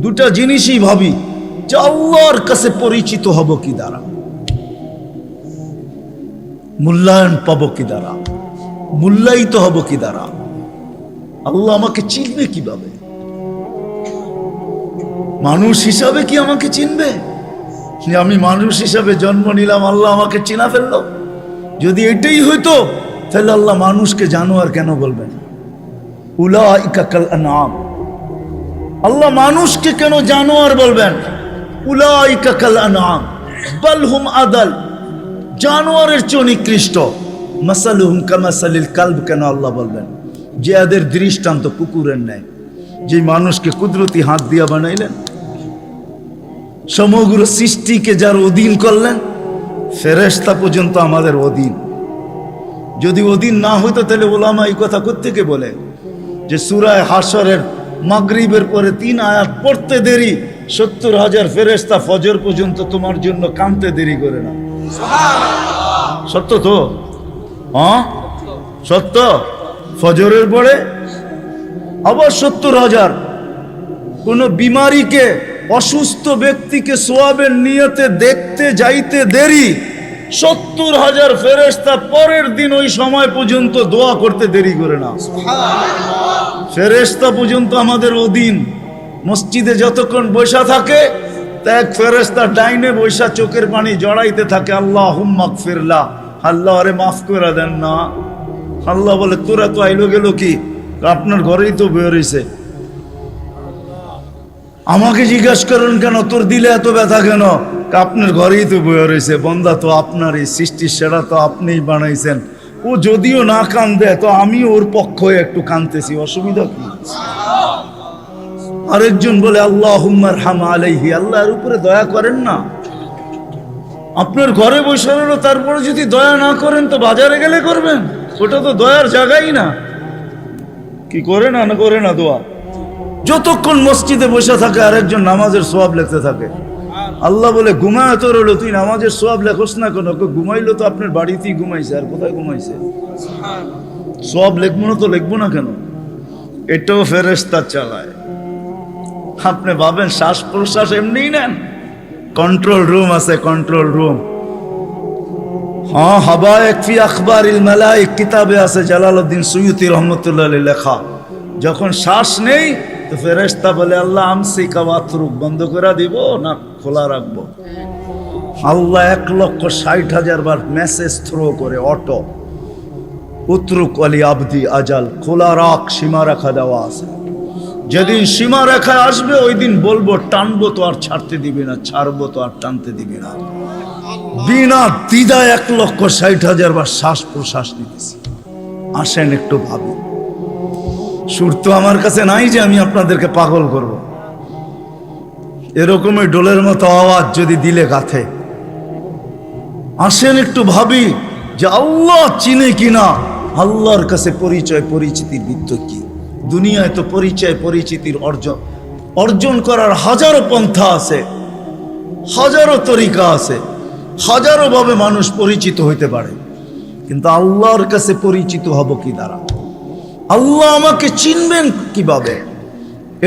দুটা জিনিসই ভাবি যে আল্লাহর কাছে পরিচিত হব কি দ্বারা, মূল্যায়ন পাবো কি দ্বারা, মূল্যায়িত হব কি দ্বারা, আল্লাহ আমাকে চিনবে কিভাবে? মানুষ হিসাবে কি আমাকে চিনবে? আমি মানুষ হিসাবে জন্ম নিলাম, আল্লাহ আমাকে চিনা ফেললো। যদি এটাই হইতো তাহলে আল্লাহ মানুষকে জানোয়ার কেন বলবেন? উলাইকা কাল আনআম, আল্লাহ মানুষকে কেন জানোয়ার বলবেন? উলাইকা কাল আনআম বাল হুম আদাল, জানোয়ারের চেয়ে নিকৃষ্ট। মাসালুহুম কামাসালিল কালব কেন আল্লাহ বলবেন? যে এদের দৃষ্টান্ত কুকুরের ন্যায়। যে মানুষকে কুদরতি হাত দিয়া বানাইলেন, সমগ্র সৃষ্টিকে যার অধীন করলেন, ফেরেশতা পর্যন্ত আমাদের অধীন। যদি অধীন না হইতো তাহলে ওলামা এই কথা কোত্থেকে বলে যে সূরা হাশরের মাগরিবের পরে 3 আয়াত পড়তে দেরি, 70,000 ফেরেশতা ফজর পর্যন্ত তোমার জন্য কাঁদতে দেরি করে না। সত্য তো? হ্যাঁ সত্য। ফজরের পরে আবার 70,000। কোন বিমারীকে, অসুস্থ ব্যক্তিকে সোয়াবের নিয়তে দেখতে যাইতে দেরি, 70,000 ফেরেশতা পরের দিন ওই সময় পর্যন্ত দোয়া করতে দেরি করে না। ফেরেশতা পর্যন্ত আমাদের অধীন। মসজিদে যতক্ষণ বসা থাকে এক ফেরেশতা ডাইনে বৈশা চোখের পানি জড়াইতে থাকে, আল্লাহুম্মা গফিরলা, আল্লাহ আরে মাফ করে দেন না। আল্লাহ বলে তোরা তো আইলো গেল কি, আপনার ঘরেই তো বের হইছে, আমাকে জিজ্ঞাসা করেন কেন তোর দিলে এত ব্যথা কেন? আপনার ঘরেই তো বের হইছে। বন্দা তো আপনারই সৃষ্টির সেরা, তো আপনিই বানাইছেন। ও যদিও না কান্দে তো আমি ওর পক্ষ হয়ে একটু কাঁদতেছি, অসুবিধা কি? আরেকজন বলে আল্লাহুম্মা আরহাম আলাইহি, আল্লাহর উপরে দয়া করেন না। আপনার ঘরে বসে রইল, তারপরে যদি দয়া না করেন তো বাজারে গেলে করবেন, ওটা তো দয়ার জায়গাই না। কি করে না না করে না দোয়া? যতক্ষণ মসজিদে বসে থাকে আরেকজন নামাজের সওয়াব লিখতে থাকে। আল্লাহ বলে ঘুমায় তো রইল, তুই নামাজের সওয়াব লেখোস না কেন? ঘুমাইলো তো আপনার বাড়িতেই ঘুমাইছে, আর কোথায় ঘুমাইছে? সওয়াব লিখবো না তো লিখবো না কেন? এটাও ফেরেশতা চালায়। আপনি ভাবেন শ্বাস প্রশ্বাস এমনিই নেন? কন্ট্রোল রুম আছে, কন্ট্রোল রুম। হ্যাঁ, হাবায়েক ফি আখবারিল মালায়েক কিতাবে আছে, জালালউদ্দিন সুয়ুতি রহমাতুল্লাহ আলাইহি লেখা। যখন শ্বাস নেই তো ফেরেশতা বলে আল্লাহ আমসিকা ওয়াতরুক, বন্ধ করে দিব না খোলা রাখবো? আল্লাহ 1,60,000 বার মেসেজ থ্রো করে, অটো উতরুক আলি আবদি আজাল, খোলা রাখ, সীমা রেখা দেওয়া আছে। যেদিন সীমা রেখায় আসবে ওই দিন বলবো টানবো তো আর ছাড়তে দিবি না, ছাড়বো তো আর টানতে দিবি না। বিনা দ্বিধায় 1,60,000 বার শ্বাস প্রশ্বাস নিতেছি। আসেন একটু ভাবি। সুর তো আমার কাছে নাই যে আমি আপনাদেরকে পাগল করব। এরকমই ডোলের মতো আওয়াজ যদি দিলে গাথে। আসেন একটু ভাবি যে আল্লাহ চিনে কিনা, আল্লাহর কাছে পরিচয় পরিচিতির বৃত্ত কি? দুনিয়ায় তো পরিচয় পরিচিতির অর্জন করার হাজারো পন্থা আছে, হাজারো তরিকা আছে, হাজারো ভাবে মানুষ পরিচিত হইতে পারে। কিন্তু আল্লাহর কাছে পরিচিত হব কি দ্বারা? আল্লাহ আমাকে চিনবেন কিভাবে?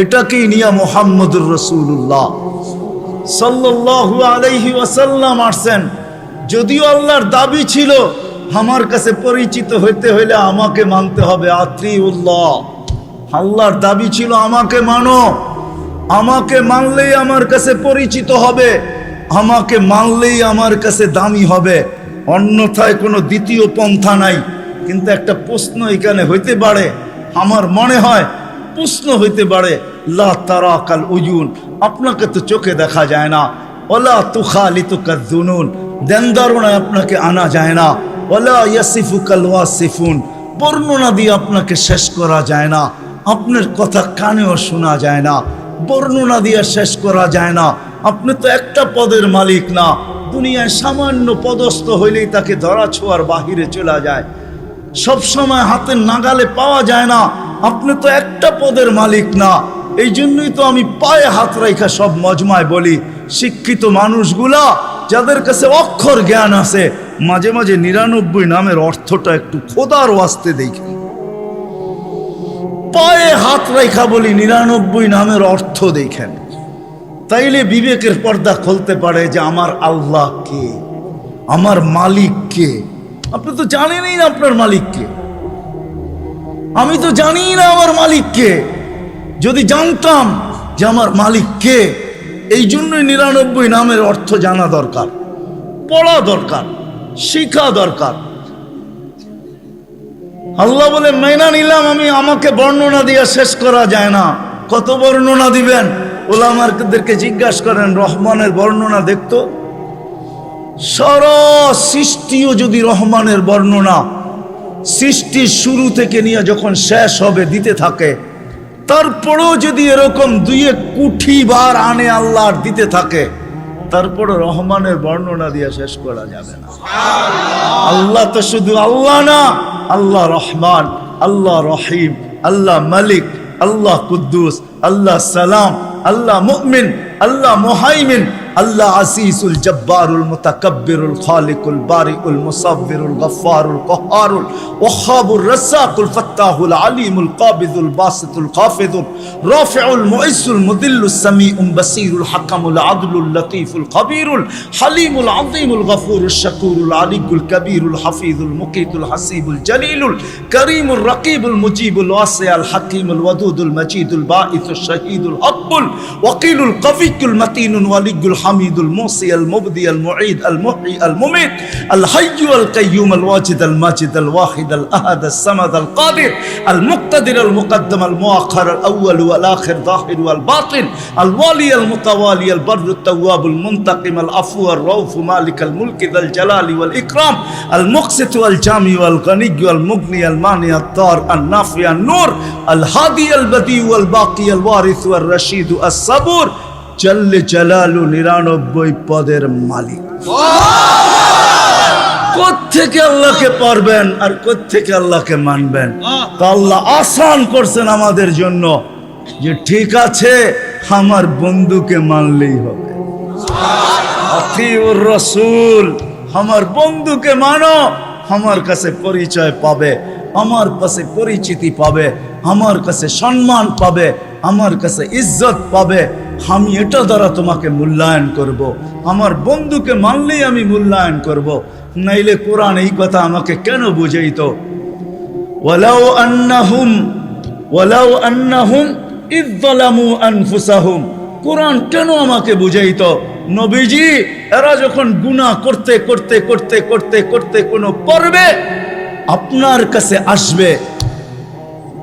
এটাকেই নিয়ে মুহাম্মদুর রাসূলুল্লাহ সাল্লাল্লাহু আলাইহি ওয়াসাল্লাম আসছেন। যদিও আল্লাহর দাবি ছিল আমার কাছে পরিচিত হইতে হইলে আমাকে মানতে হবে, আতিউল্লাহ। আল্লাহর দাবি ছিল আমাকে মানো, আমাকে মানলেই আমার কাছে পরিচিত হবে, আমাকে মানলেই আমার কাছে দামি হবে, অন্যথায় কোনো দ্বিতীয় পন্থা নাই। কিন্তু একটা প্রশ্ন এখানে হইতে পারে, আমার মনে হয় প্রশ্ন হইতে পারে, লা তারাকাল উয়ুন, আপনাকে তো চোখে দেখা যায় না, ওয়ালা তুখালিতুকা যুনুন, দেন ধারণায় আপনাকে আনা যায় না, ওয়ালা ইয়াসিফুকাল ওয়াসিফুন, বর্ণনা দিয়ে আপনাকে শেষ করা যায় না, আপনার কথা কানেও শোনা যায় না, বর্ণনা দিয়ে শেষ করা যায় না। আপনি তো একটা পদের মালিক না, দুনিয়ায় সামান্য পদস্থ হইলেই তাকে ধরা ছোঁয়ার বাহিরে চলে যায়, সব সময় হাতের নাগালে পাওয়া যায় না। আপনি তো একটা পদের মালিক না। এই জন্যই তো আমি পায়ে হাত রাখা সব মজমায় বলি, শিক্ষিত মানুষগুলা যাদের কাছে অক্ষর জ্ঞান আছে, মাঝে মাঝে 99 নামের অর্থটা একটু খোদার ওয়াস্তে দেখেন। পায়ে হাত রাখা বলি 99 নামের অর্থ দেখেন। তাইলে বিবেকের পর্দা খুলতে পারে যে আমার আল্লাহ কে, আমার মালিক কে। আপনি তো জানেনই না আপনার মালিক কে। আমি তো জানি না আমার মালিক কে। যদি জানতাম যে আমার মালিক কে, এই জন্যই 99 নামের অর্থ জানা দরকার, পড়া দরকার, শিখা দরকার। আল্লাহ বলে মাইনা নিলাম আমি, আমাকে বর্ণনা দিয়ে শেষ করা যায় না। কত বর্ণনা দিবেন? ওলামাদেরকে জিজ্ঞাসা করেন, রহমানের বর্ণনা দেখতো। সারা সৃষ্টিও যদি রহমানের বর্ণনা সৃষ্টির শুরু থেকে নিয়ে যখন শেষ হবে দিতে থাকে, তারপরেও যদি এরকম 2 কোটি বার আনে আল্লাহ দিতে থাকে, তারপরে রহমানের বর্ণনা দিয়ে শেষ করা যাবে না। আল্লাহ তো শুধু আল্লাহ না, আল্লাহ রহমান, আল্লাহ রহিম, আল্লাহ মালিক, আল্লাহ কুদ্দুস, আল্লাহ সালাম, আল্লাহ মুমিন, আল্লাহ মুহাইমিন, আল্লাহ আসিসুল জব্বারুল মুতাকাব্বিরুল খালিকুল বারিউল মুসাব্বিরুল গফফারুল কহ্হারুল ওয়াহাবুর রাসাকুল ফাত্তাহুল আলিমুল কাবিদুল বাসিতুল খাফিদুল রাফিউল মুইসুল মুদিল্লুস সামিউল বাসিরুল হাকামুল আদলুল লতীফুল খবীরুল হালিমুল আযীমুল গফুরুশ শাকুরুল আলিকুল কবীরুল হাফিজুল মুকিতুল হাসিবুল জলিলুল করিমুর রকিবুল মুজিবুল ওয়াসিউল হাকিমুল ওয়াদুদুল মজিদুল বাঈসুশ শহীদুল হকুল ওয়াকিলুল কফিকুল মতিনুল ওয়ালিগুল حميد الموصي المبدي المعيد المحيي المميت الحي القيوم الواجد الماجد الواحد الأحد الصمد القادر المقتدر المقدم المؤخر الأول والآخر ظاهر والباطن الوالي المتوالي البر التواب المنتقم العفو الرؤوف مالك الملك ذا الجلال والإكرام المقسط والجامع والغني والمغني المانع الضار النافع النور الهادي البديع والباقي الوارث والرشيد الصبور জল্লে জালালু 99 পদের মালিক। কোত্থেকে আল্লাহকে পারবেন আর কোত্থেকে আল্লাহকে মানবেন? তো আল্লাহ আসান করছেন আমাদের জন্য যে ঠিক আছে আমার বন্ধুকে মানলেই হবে। আতিউর রাসূল, আমার বন্ধুকে মানো, আমার কাছে পরিচয় পাবে, আমার কাছে পরিচিতি পাবে, আমার কাছে সম্মান পাবে, আমার কাছে ইজ্জত পাবে। আমি এটা দ্বারা তোমাকে মূল্যায়ন করব। আমার বন্ধুকে মানলেই আমি মূল্যায়ন করব। নাইলে কোরআন এই কথা আমাকে কেন বুঝাইতো? ওয়ালাউ আন্নাহুম ইয যালামু আনফুসাহুম। কোরআন কেন আমাকে বুঝাইতো? নবীজি এরা যখন গুনাহ করতে করতে করতে করতে করতে কোনো পর্বে আপনার কাছে আসবে,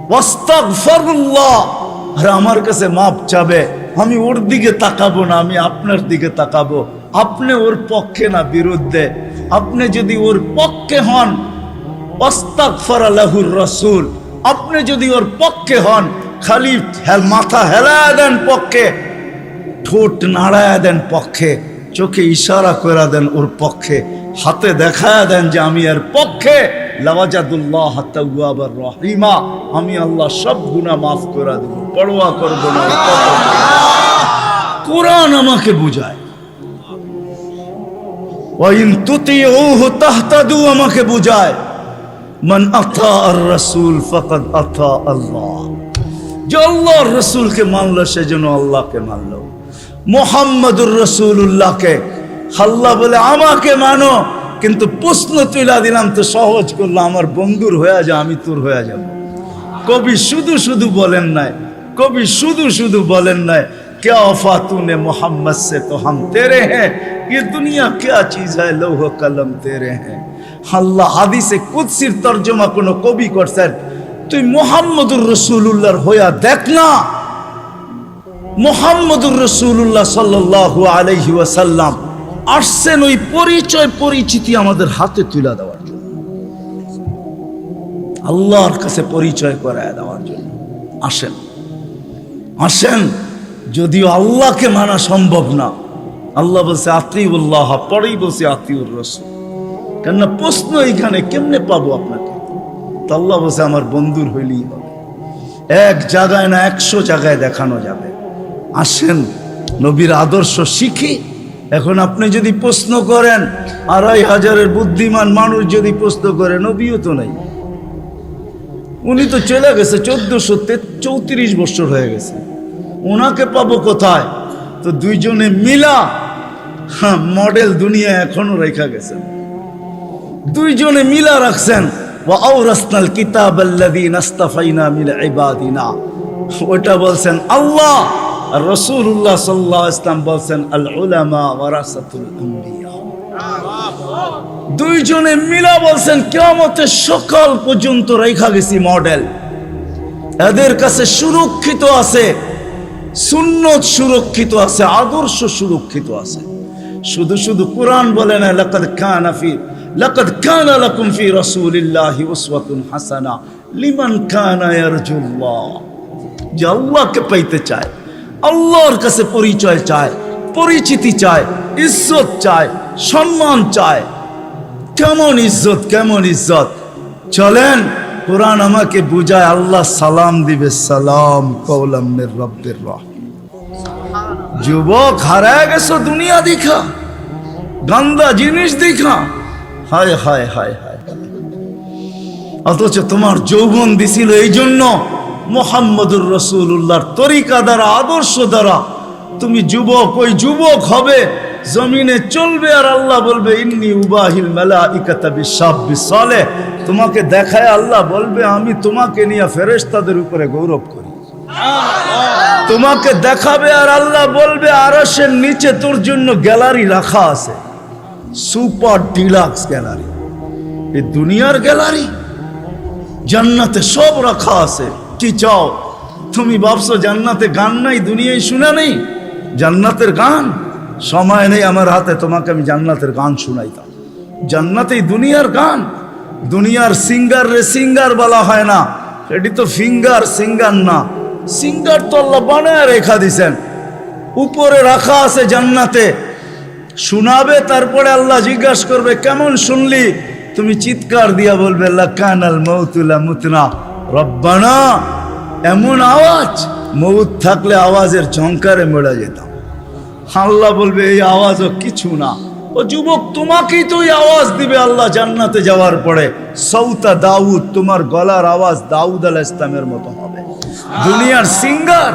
ওয়াস্তাগফিরুল্লাহ, আর আমার কাছে মাপ চাবে, আমি ওর দিকে তাকাবো না, আমি আপনার দিকে তাকাবো। আপনি ওর পক্ষে না বিরুদ্ধে। আপনি যদি ওর পক্ষে হন, ওয়াস্তাগফারা লাহুর রাসূল, আপনি যদি ওর পক্ষে হন, খালি মাথা হেলায় দেন পক্ষে, ঠোঁট নাড়ায় দেন পক্ষে, চোখে ইশারা করে দেন ওর পক্ষে, হাতে দেখায় দেন যে আমি এর পক্ষে, লাওয়াজাদুল্লাহ তাওয়াবার রহিমা, আমি আল্লাহ সব গুনাহ মাফ করে দেব, পরোয়া করব না। কোরআন আমাকে বুঝায়। ওয়াইন তুতিউহু তাহতাদু আমাকে বুঝায়। মান আতা আর রাসূল ফাকাদ আতা আল্লাহ। যে আল্লাহর রাসূলকে মানলো সে যেন আল্লাহকে মানলো। মুহাম্মাদুর রাসূলুল্লাহকে আল্লাহ বলে আমাকে মানো, কিন্তু প্রশ্ন তুইলা দিলাম তো সহজ করলো, আমার বন্ধুর হয়ে যা, আমি তোর হয়ে যাব। কবি শুধু শুধু বলেন নাই, কবি শুধু শুধু বলেন নাই, क्या वफा तूने मोहम्मद से तो हम तेरे हैं, ये दुनिया क्या चीज है, लौह कलम तेरे हैं। আল্লাহ হাদিসে কুদসির তরজমা কোন কবি করছেন, তুই মুহাম্মদুর রাসূলুল্লাহর হইয়া দেখ না। মুহাম্মদুর রাসূলুল্লাহ সাল্লাল্লাহু আলাইহি ওয়াসাল্লাম আসছেন ওই পরিচয় পরিচিতি আমাদের হাতে তুলে দেওয়ার জন্য, আল্লাহর কাছে পরিচয় করায় দেওয়ার জন্য। আসেন আসেন, যদিও আল্লাহকে মানা সম্ভব না। আল্লাহ বলছে আতিউল্লাহ, পরেই বলছে আতিউর রাসূল। কেননা প্রশ্ন এইখানে কেমনে পাবো আপনাকে? তো আল্লাহ বলছে আমার বন্ধুর হইলেই হবে। এক জায়গায় না 100 জায়গায় দেখানো যাবে। আসেন নবীর আদর্শ শিখি। এখন আপনি যদি প্রশ্ন করেন, 2500-এর বুদ্ধিমান মানুষ যদি প্রশ্ন করে, নবীও তো নাই, উনি তো চলে গেছে, 1434 বছর হয়ে গেছে, ওনাকে পাবো কোথায়? তো দুইজনে মিলা মডেল দুনিয়া এখনো রেখা গেছেন, দুইজনে মিলা রাখছেন। ওয়া আওরাসনাল কিতাবাল্লাযীনা ইসতাফাইনা মিন ইবাদিনা, ওটা বলছেন আল্লাহ, আর রাসূলুল্লাহ সাল্লাল্লাহু আলাইহি ওয়াসাল্লাম বলছেন আল উলামা ওয়ারাসাতুল আম্বিয়া। দুইজনে মিলা বলছেন কিয়ামতের সকাল পর্যন্ত রেখা গেছি মডেল। এদের কাছে সুরক্ষিত আছে সুন্নত, সুরক্ষিত আছে আদর্শ, সুরক্ষিত আছে। শুধু শুধু কোরআন বলে না লাকাদ কানা লাকুম ফি রাসূলিল্লাহি উসওয়াতুন হাসানা লিমান কানা ইয়ারজুল্লাহ। যে আল্লাহকে পাইতে চায়, আল্লাহর কাছে পরিচয় চায়, পরিচিতি চায়, ইজ্জত চায়, সম্মান চায়। কেমন ইজ্জত, কেমন ইজ্জত। চলেন কোরআন আমাকে বুঝায়, আল্লাহ সালাম দিবে, সালাম কওলাম মির রাব্বির রাহিম। যুবক হারায় গেছো দুনিয়া দেখা, গান্দা জিনিস দেখা, হায় হায় হায় হায়। অথচ তোমার যৌবন দিছিল এই জন্য মুহাম্মদুর রাসূলুল্লাহর তরিকা দ্বারা, আদর্শ দ্বারা তুমি যুবক, ওই যুবক হবে, জমিনে চলবে, আর আল্লাহ বলবে ইন্নী উবাহিল মালাইকাতা বিশাব্বি সালেহ। তোমাকে দেখায় আল্লাহ বলবে আমি তোমাকে নিয়ে ফেরেশতাদের উপরে গৌরব করি। তোমাকে দেখাবে আর আল্লাহ বলবে আরশের নিচে তোর জন্য গ্যালারি রাখা আছে, সুপার ডিলাক্স গ্যালারি। এই দুনিয়ার গ্যালারি, জান্নাতে সব রাখা আছে। কি চাও তুমি? ভাবছো জান্নাতে গান নাই, দুনিয়ায় শুনা নেই জান্নাতের গান? সময় নেই আমার হাতে, তোমাকে আমি জান্নাতের গান শুনাইতাম। জান্নাতেই দুনিয়ার গান। দুনিয়ার সিঙ্গার রে সিঙ্গার বলা হয় না, এটি তো ফিঙ্গার, সিঙ্গার না। সিঙ্গার তো আল্লাহ বানায় রেখা দিছেন, উপরে রাখা আছে জান্নাতে। শোনাবে, তারপরে আল্লাহ জিজ্ঞাসা করবে কেমন শুনলি? তুমি চিৎকার দিয়া বলবে লাকানাল মাউতু লামুতনা রব্বানা। এমন আওয়াজ, মৌত থাকলে আওয়াজের ঝংকারে মরে যেতাম। আল্লাহ বলবে এই আওয়াজও কিছু না। ও যুবক, তোমাকেই তো এই আওয়াজ দিবে আল্লাহ জান্নাতে যাওয়ার পরে। সৌতা দাউদ, তোমার গলার আওয়াজ দাউদ আলাইহিস সালামের মতো হবে। দুনিয়ার সিঙ্গার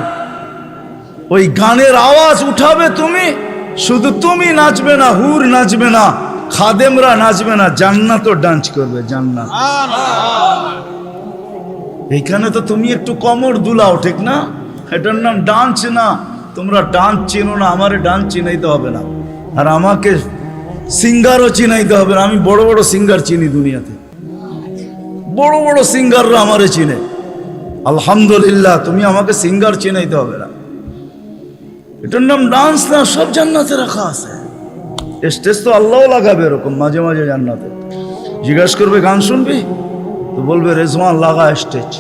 ওই গানের আওয়াজ উঠাবে তুমি, শুধু তুমি নাচবে না, হুর নাচবে না, খাদেমরা নাচবে না, জান্নাতও ডান্স করবে। জান্নাত এইখানে তো তুমি একটু কোমর দুলাও, ঠিক না? এটার নাম ডান্স না। তোমরা ডান্স চিনো না, আমারে ডান্স চিনাইতে হবে না, আর আমাকে সিঙ্গারও চিনাইতে হবে না। আমি বড় বড় সিঙ্গার চিনি দুনিয়াতে, বড় বড় সিঙ্গাররা আমারে চিনে। আলহামদুলিল্লাহ, তুমি আমাকে সিঙ্গার চিনাইতে হবে না। এটার নাম ডান্স না, সব জান্নাতে রাখা আছে। স্টেজ তো আল্লাহও লাগাবে এরকম মাঝে মাঝে জান্নাতে। জিজ্ঞাসা করবে গান শুনবি? তো বলবে রেজওয়ান লাগা স্টেজ।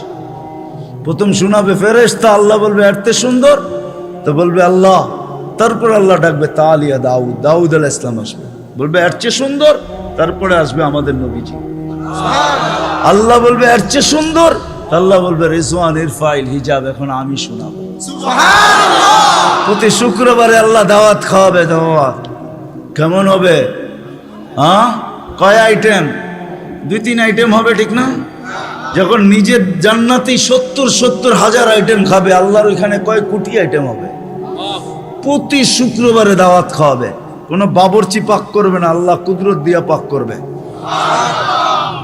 প্রথম শোনাবে ফেরেশতা, আল্লাহ বলবে এত সুন্দর, তো বলবে আল্লাহ। তারপর আল্লাহ ডাকবে তালিয়া দাউদ, দাউদ আলাইহিস সালাম আসবে, বলবে এর চেয়ে সুন্দর। তারপরে আসবে আমাদের নবীজি। আল্লাহ বলবে এর চেয়ে সুন্দর, আল্লাহ বলবে রেজওয়ান ইরফাইল হিজাব, এখন আমি শোনাবো। প্রতি শুক্রবারে আল্লাহ দাওয়াত খাওয়াবে। দাওয়াত কেমন হবে? কয় আইটেম? 2-3 আইটেম হবে, ঠিক না? যখন নিজের জান্নাতেই 70 হাজার আইটেম খাবে, আল্লাহর ওইখানে কয় কোটি আইটেম হবে। প্রতি শুক্রবারে দাওয়াত খাওয়াবে। কোনো বাবরচি পাক করবে না, আল্লাহ কুদরত দিয়া পাক করবে।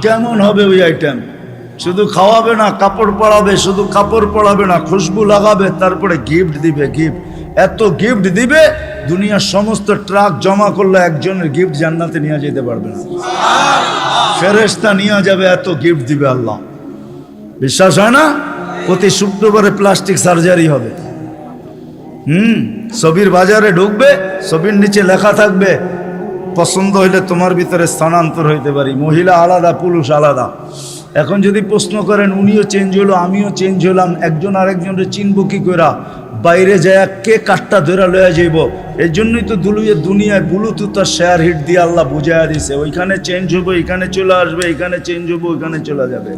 কেমন হবে ওই আইটেম? শুধু খাওয়াবে না, কাপড় পরাবে। শুধু কাপড় পরাবে না, খুশবু লাগাবে, তারপরে গিফট দিবে। গিফট এত গিফট দিবে, দুনিয়ার সমস্ত ট্রাক জমা করলে একজনের গিফট জান্নাতে নিয়ে যেতে পারবে না। ফেরেশতা নিয়ে যাবে, এত গিফট দিবে আল্লাহ। বিশ্বাস হয় না? প্রতি শুক্রবারে প্লাস্টিক সার্জারি হবে। ছবির বাজারে ঢুকবে, ছবির নিচে লেখা থাকবে পছন্দ হইলে তোমার ভিতরে স্থানান্তর হইতে পারি। মহিলা আলাদা, পুরুষ আলাদা। এখন যদি প্রশ্ন করেন উনিও চেঞ্জ হলো, আমিও চেঞ্জ হলাম, একজন আরেকজনের চিনবো কি করে? বাইরে যায় কে কাঠটা ধরে লয়া যাইব। এর জন্যই তো দুনিয়ায় ব্লুটুথ আর শেয়ার হিট দিয়ে আল্লাহ বুঝাইয়া দিছে, ওইখানে চেঞ্জ হবো, এখানে চলে আসবে, এখানে চেঞ্জ হবো, ওইখানে চলে যাবে।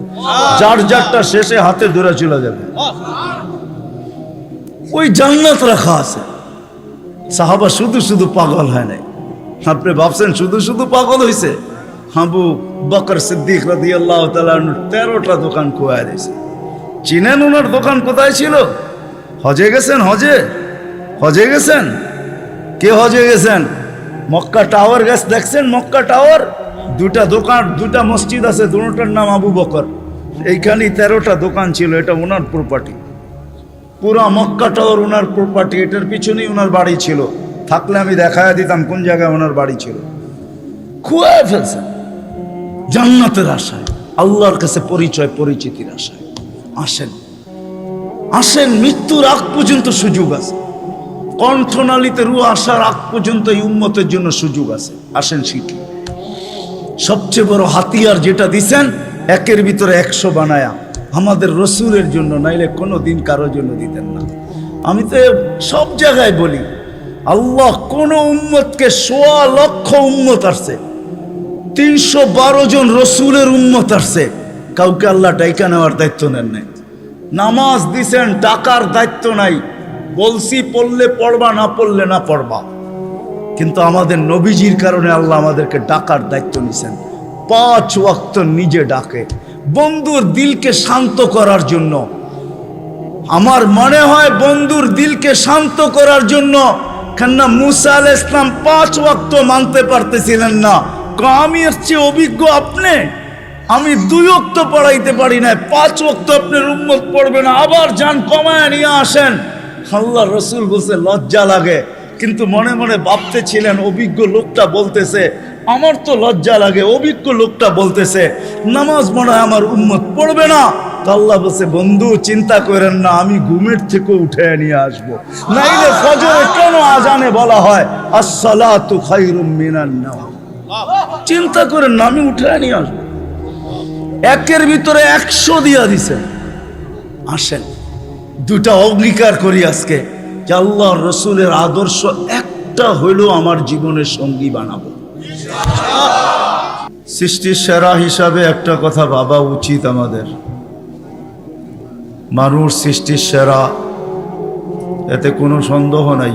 যার যারটা শেষে হাতে ধরে চলে যাবে। ওই জান্নাত রাখা আছে। সাহাবা শুধু শুধু পাগল হয় নাই। আপনি ভাবছেন শুধু শুধু পাগল হয়েছে? আবু বকর সিদ্দিক রাদিয়াল্লাহু তাআলা 13টা দোকান খোয়ায় দিয়েছে। চিনেন ওনার দোকান কোথায় ছিল? হজে গেছেন? হজে গেছেন? কে হজে গেছেন? মক্কা টাওয়ার দেখছেন? মক্কা টাওয়ার, দুটা দোকান, দুটা মসজিদ আছে, দুটার নাম আবু বকর। এইখানে 13টা দোকান ছিল, এটা ওনার প্রপার্টি। পুরা মক্কা টাওয়ার ওনার প্রপার্টি। এটার পিছনেই ওনার বাড়ি ছিল। থাকলে আমি দেখায় দিতাম কোন জায়গায় ওনার বাড়ি ছিল। খুয়ায় ফেলছেন জান্নাতের আশায়, আল্লাহর কাছে পরিচয় পরিচিতির আশায়। আসেন আসেন, মৃত্যুর আগ পর্যন্ত সুযোগ আছে। কণ্ঠনালীতে রু আসার আগ পর্যন্ত এই উম্মতের জন্য সুযোগ আছে। আসেন শিখি। সবচেয়ে বড় হাতিয়ার যেটা দিছেন, একের ভিতরে 100 বানায়া আমাদের রসুলের জন্য, নাইলে কোনো দিন কারোর জন্য দিতেন না। আমি তো সব জায়গায় বলি, আল্লাহ কোন উম্মতকে 1.25 লক্ষ উম্মত আসছে, 312 জন রসুলের উম্মত আসছে, কাউকে আল্লাহ ডাইকা নেওয়ার দায়িত্ব নেন নাই। নামাজ দিছেন, টাকার দায়িত্ব নাই। বলছি পড়লে পড়বা, না পড়লে না পড়বা। কিন্তু আমাদের নবীজির কারণে আল্লাহ আমাদেরকে ডাকার দায়িত্ব নিছেন। 5 ওয়াক্ত নিজে ডাকে, বন্ধুর দিলকে শান্ত করার জন্য। আমার মনে হয় বন্ধুর দিলকে শান্ত করার জন্য, কেননা মুসা আলাইহিস সালাম 5 ওয়াক্ত মানতে পারতেছিলেন না। আমি এর চেয়ে অভিজ্ঞ আপনি, আমি 2 ওয়াক্ত পড়াইতে পারি না, 5 ওয়াক্ত আপনার উম্মত পড়বে না, আবার যান কমায় নিয়ে আসেন। আল্লাহ রসুল বলছে লজ্জা লাগে, কিন্তু মনে মনে ভাবতেছিলেন অভিজ্ঞ লোকটা বলতেছে, আমার তো লজ্জা লাগে। অভিজ্ঞ লোকটা বলতেছে নামাজ মনে হয় আমার উম্মত পড়বে না। তো আল্লাহ বলছে, বন্ধু চিন্তা করেন না, আমি ঘুমের থেকে উঠে নিয়ে আসবো। নাইলে ফজরে কেন আজানে বলা হয় আসসালাতু খায়রুম মিনান নাওম? চিন্তা করেন না, আমি উঠে নিয়ে আসবো। একের ভিতরে 100 দিয়া দিছেন। আসেন দুটা অঙ্গীকার করি আজকে, যে আল্লাহ রসুলের আদর্শ একটা হইলেও আমার জীবনের সঙ্গী বানাবো। সৃষ্টির সেরা হিসাবে একটা কথা ভাবা উচিত আমাদের, মানুষ সৃষ্টির সেরা, এতে কোনো সন্দেহ নাই।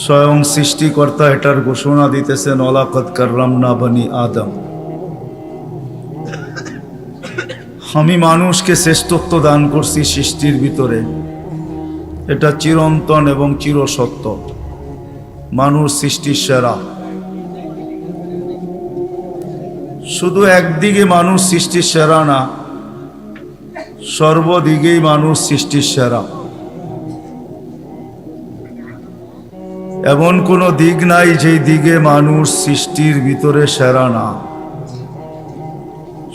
স্বয়ং সৃষ্টিকর্তা এটার ঘোষণা দিতেছেন, ওয়ালাকাদ কাররামনা বনি আদম। আমি মানুষকে শ্রেষ্ঠত্ব দান করছি সৃষ্টির ভিতরে, এটা চিরন্তন এবং চিরসত্য। মানুষ সৃষ্টির সেরা। শুধু একদিকে মানুষ সৃষ্টির সেরা না, সর্বদিকেই মানুষ সৃষ্টির সেরা। এমন কোনো দিক নাই যেই দিকে মানুষ সৃষ্টির ভিতরে সেরা না।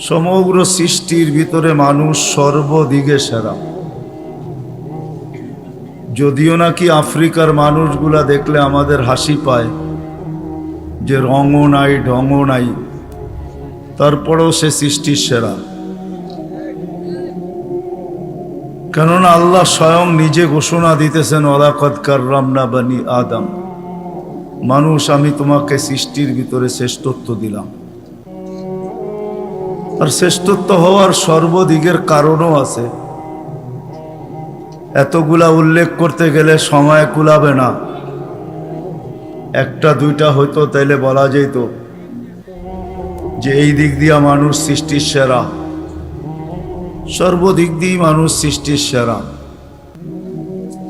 সমগ্র সৃষ্টির ভিতরে মানুষ সর্বদিকে সেরা। যদিও নাকি আফ্রিকার মানুষগুলা দেখলে আমাদের হাসি পায়, যে রঙও নাই ঢঙও নাই, তারপরেও সে সৃষ্টির সেরা। কেননা আল্লাহ স্বয়ং নিজে ঘোষণা দিতেছেন, ওয়ালাকাদ কাররামনা বনি আদম, মানুষ আমি তোমাকে সৃষ্টির ভিতরে শ্রেষ্ঠত্ব দিলাম। আর শ্রেষ্ঠত্ব হওয়ার সর্বদিকের কারণও আছে। এতগুলা উল্লেখ করতে গেলে সময় কুলাবে না। একটা দুইটা হয়তো তাইলে বলা যেত যে এই দিক দিয়া মানুষ সৃষ্টির সেরা, সর্বদিক দিয়ে মানুষ সৃষ্টির সেরা।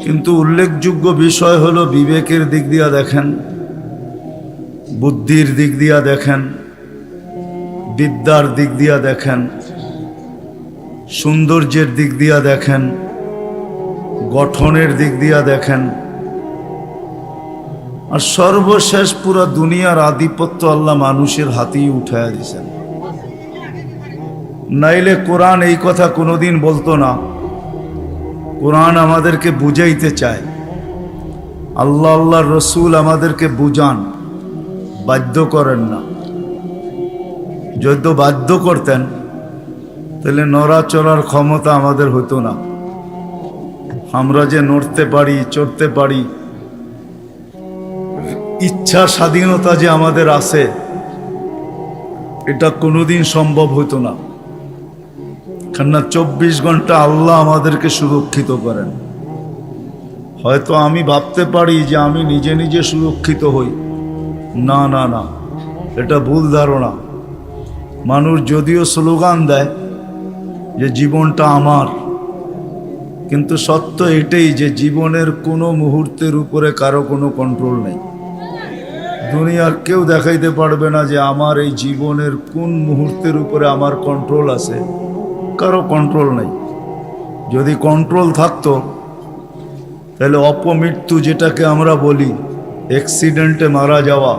কিন্তু উল্লেখযোগ্য বিষয় হলো বিবেকের দিক দিয়া দেখেন, বুদ্ধির দিক দিয়া দেখেন, বিদ্যার দিক দিয়া দেখেন, সৌন্দর্যের দিক দিয়া দেখেন, গঠনের দিক দিয়া দেখেন, আর সর্বশেষ পুরো দুনিয়ার আধিপত্য আল্লাহ মানুষের হাতেই উঠাইয়া দিয়েছেন। নাইলে কোরআন এই কথা কোনোদিন বলতো না। কোরআন আমাদেরকে বুঝাইতে চায়, আল্লাহ আল্লাহর রসুল আমাদেরকে বুঝান, বাধ্য করেন না। যদি বাধ্য করতেন তাহলে নড়াচড়ার ক্ষমতা আমাদের হতো না। আমরা যে নড়তে পারি, চড়তে পারি, ইচ্ছা স্বাধীনতা যে আমাদের আছে, এটা কোনোদিন সম্ভব হতো না। কেননা 24 ঘন্টা আল্লাহ আমাদেরকে সুরক্ষিত করেন। হয়তো আমি ভাবতে পারি যে আমি নিজে নিজে সুরক্ষিত হই, না না না, এটা ভুল ধারণা। মানুষ যদিও স্লোগান দেয় যে জীবনটা আমার, কিন্তু সত্য এটাই যে জীবনের কোনো মুহূর্তের উপরে কারো কোনো কন্ট্রোল নেই। দুনিয়ার কেউ দেখাইতে পারবে না যে আমার এই জীবনের কোন মুহূর্তের উপরে আমার কন্ট্রোল আছে, কারো কন্ট্রোল নেই। যদি কন্ট্রোল থাকতো তাহলে অপমৃত্যু, যেটাকে আমরা বলি অ্যাক্সিডেন্টে মারা যাওয়া,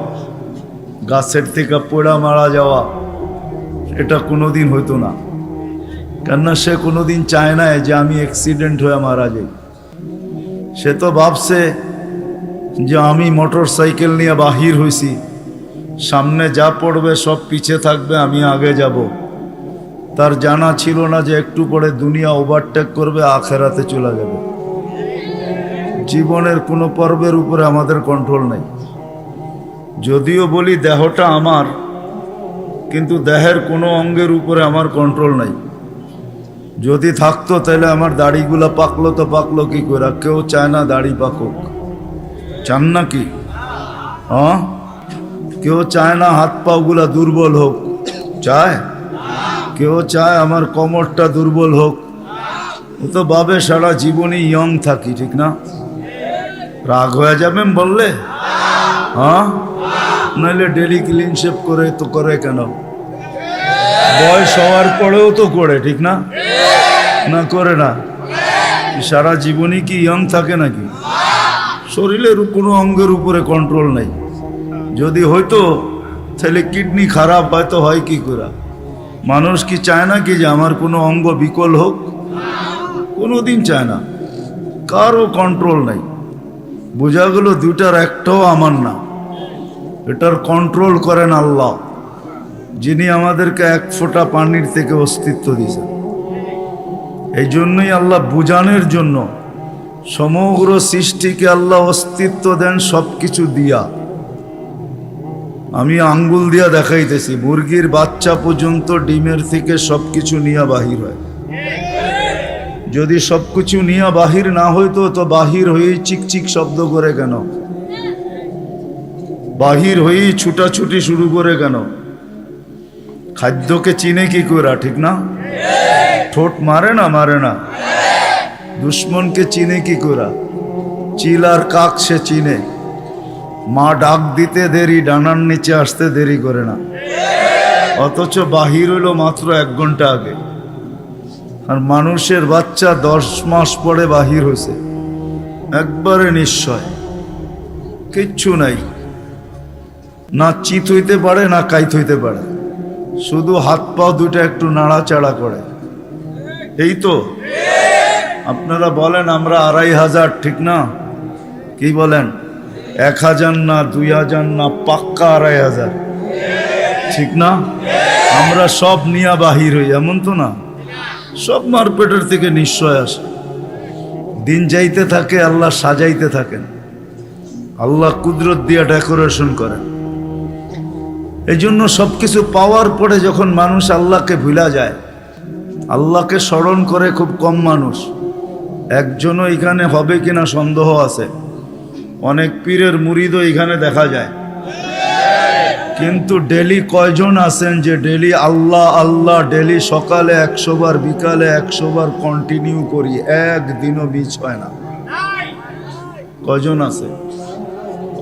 গাছের থেকে পোড়া মারা যাওয়া, এটা কোনোদিন হইতো না। কেননা সে কোনোদিন চায় না যে আমি অ্যাক্সিডেন্ট হয়ে মারা যাই। সে তো ভাবছে যে আমি মোটর সাইকেল নিয়ে বাহির হইছি, সামনে যা পড়বে সব পিছে থাকবে, আমি আগে যাব। তার জানা ছিল না যে একটু পরে দুনিয়া ওভারটেক করবে, আখেরাতে চলে যাবে। জীবনের কোনো পর্বের উপরে আমাদের কন্ট্রোল নেই। যদিও বলি দেহটা আমার, কিন্তু দেহের কোনো অঙ্গের উপরে আমার কন্ট্রোল নাই। যদি থাকতো তাহলে আমার দাড়িগুলা পাকলো তো পাকলো কি করে? কেউ চায় না দাড়ি পাকুক, চান না কি? হ্যাঁ, কেউ চায় না হাত পাগুলা দুর্বল হোক, চায়? কেউ চায় আমার কোমরটা দুর্বল হোক? ও তো ভাবে সারা জীবনই ইয়ং থাকি, ঠিক না? রাগ হয়ে যাবেন বললে? হ্যাঁ, নাহলে ডেলি ক্লিন শেভ করে তো করে কেন? বয়স হওয়ার পরেও তো করে, ঠিক না? না করে না? সারা জীবনই কি ইয়ং থাকে নাকি? শরীরের কোনো অঙ্গের উপরে কন্ট্রোল নেই। যদি হয়তো তাহলে কিডনি খারাপ হয়তো হয় কি করে? মানুষ কি চায় না কি যে আমার কোনো অঙ্গ বিকল হোক? কোনোদিন চায় না। কারও কন্ট্রোল নাই। বোঝা গেল দুটার একটাও আমার না। এটার কন্ট্রোল করেন আল্লাহ, যিনি আমাদেরকে এক ফোঁটা পানির থেকে অস্তিত্ব দিয়েছেন। এই জন্যই আল্লাহ বুঝানোর জন্য সমগ্র সৃষ্টিকে আল্লাহ অস্তিত্ব দেন সব কিছু দিয়া। আমি আঙ্গুল দিয়া দেখাইতেছি, মুরগির বাচ্চা পর্যন্ত ডিমের থেকে সব কিছু নিয়ে বাহির হয়। যদি সব কিছু নিয়ে বাহির না হইতো তো বাহির হয়েই চিকচিক শব্দ করে কেন? বাহির হয়েই ছুটাছুটি শুরু করে কেন? খাদ্যকে চিনে কি করে, ঠিক না? ঠোঁট মারে না? মারে না? দুশ্মনকে চিনে কি করে? চিল আর কাক সে চিনে। মা ডাক দিতে দেরি, ডানার নিচে আসতে দেরি করে না। অথচ বাহির হইল মাত্র 1 ঘন্টা আগে। আর মানুষের বাচ্চা 10 মাস পরে বাহির হয়েছে, একবারে নিশ্চয়। কিচ্ছু নাই, না চিত হইতে পারে না কাইত হইতে পারে, শুধু হাত পাও দুটা একটু নাড়াচাড়া করে, এই তো। আপনারা বলেন আমরা 2500, ঠিক না? কি বলেন? 1000 না, 2000 না, পাক্কা 2500, ঠিক না? আমরা সব নিয়ে বাহির হই, এমন তো না। সব মারপেটের থেকে নিশ্চয় আসে। দিন যাইতে থাকে, আল্লাহ সাজাইতে থাকেন, আল্লাহ কুদরত দিয়ে ডেকোরেশন করেন। এই জন্য সবকিছু পাওয়ার পরে যখন মানুষ আল্লাহকে ভুলা যায়, আল্লাহকে স্মরণ করে খুব কম মানুষ। একজনও এখানে হবে কিনা সন্দেহ আছে। অনেক পীরের মুরিদও এখানে দেখা যায়, কিন্তু ডেলি কয়জন আছেন যে ডেলি আল্লাহ আল্লাহ, ডেলি সকালে 100 বার, বিকালে 100 বার কন্টিনিউ করি, একদিনও মিস হয় না? কয়জন আছে?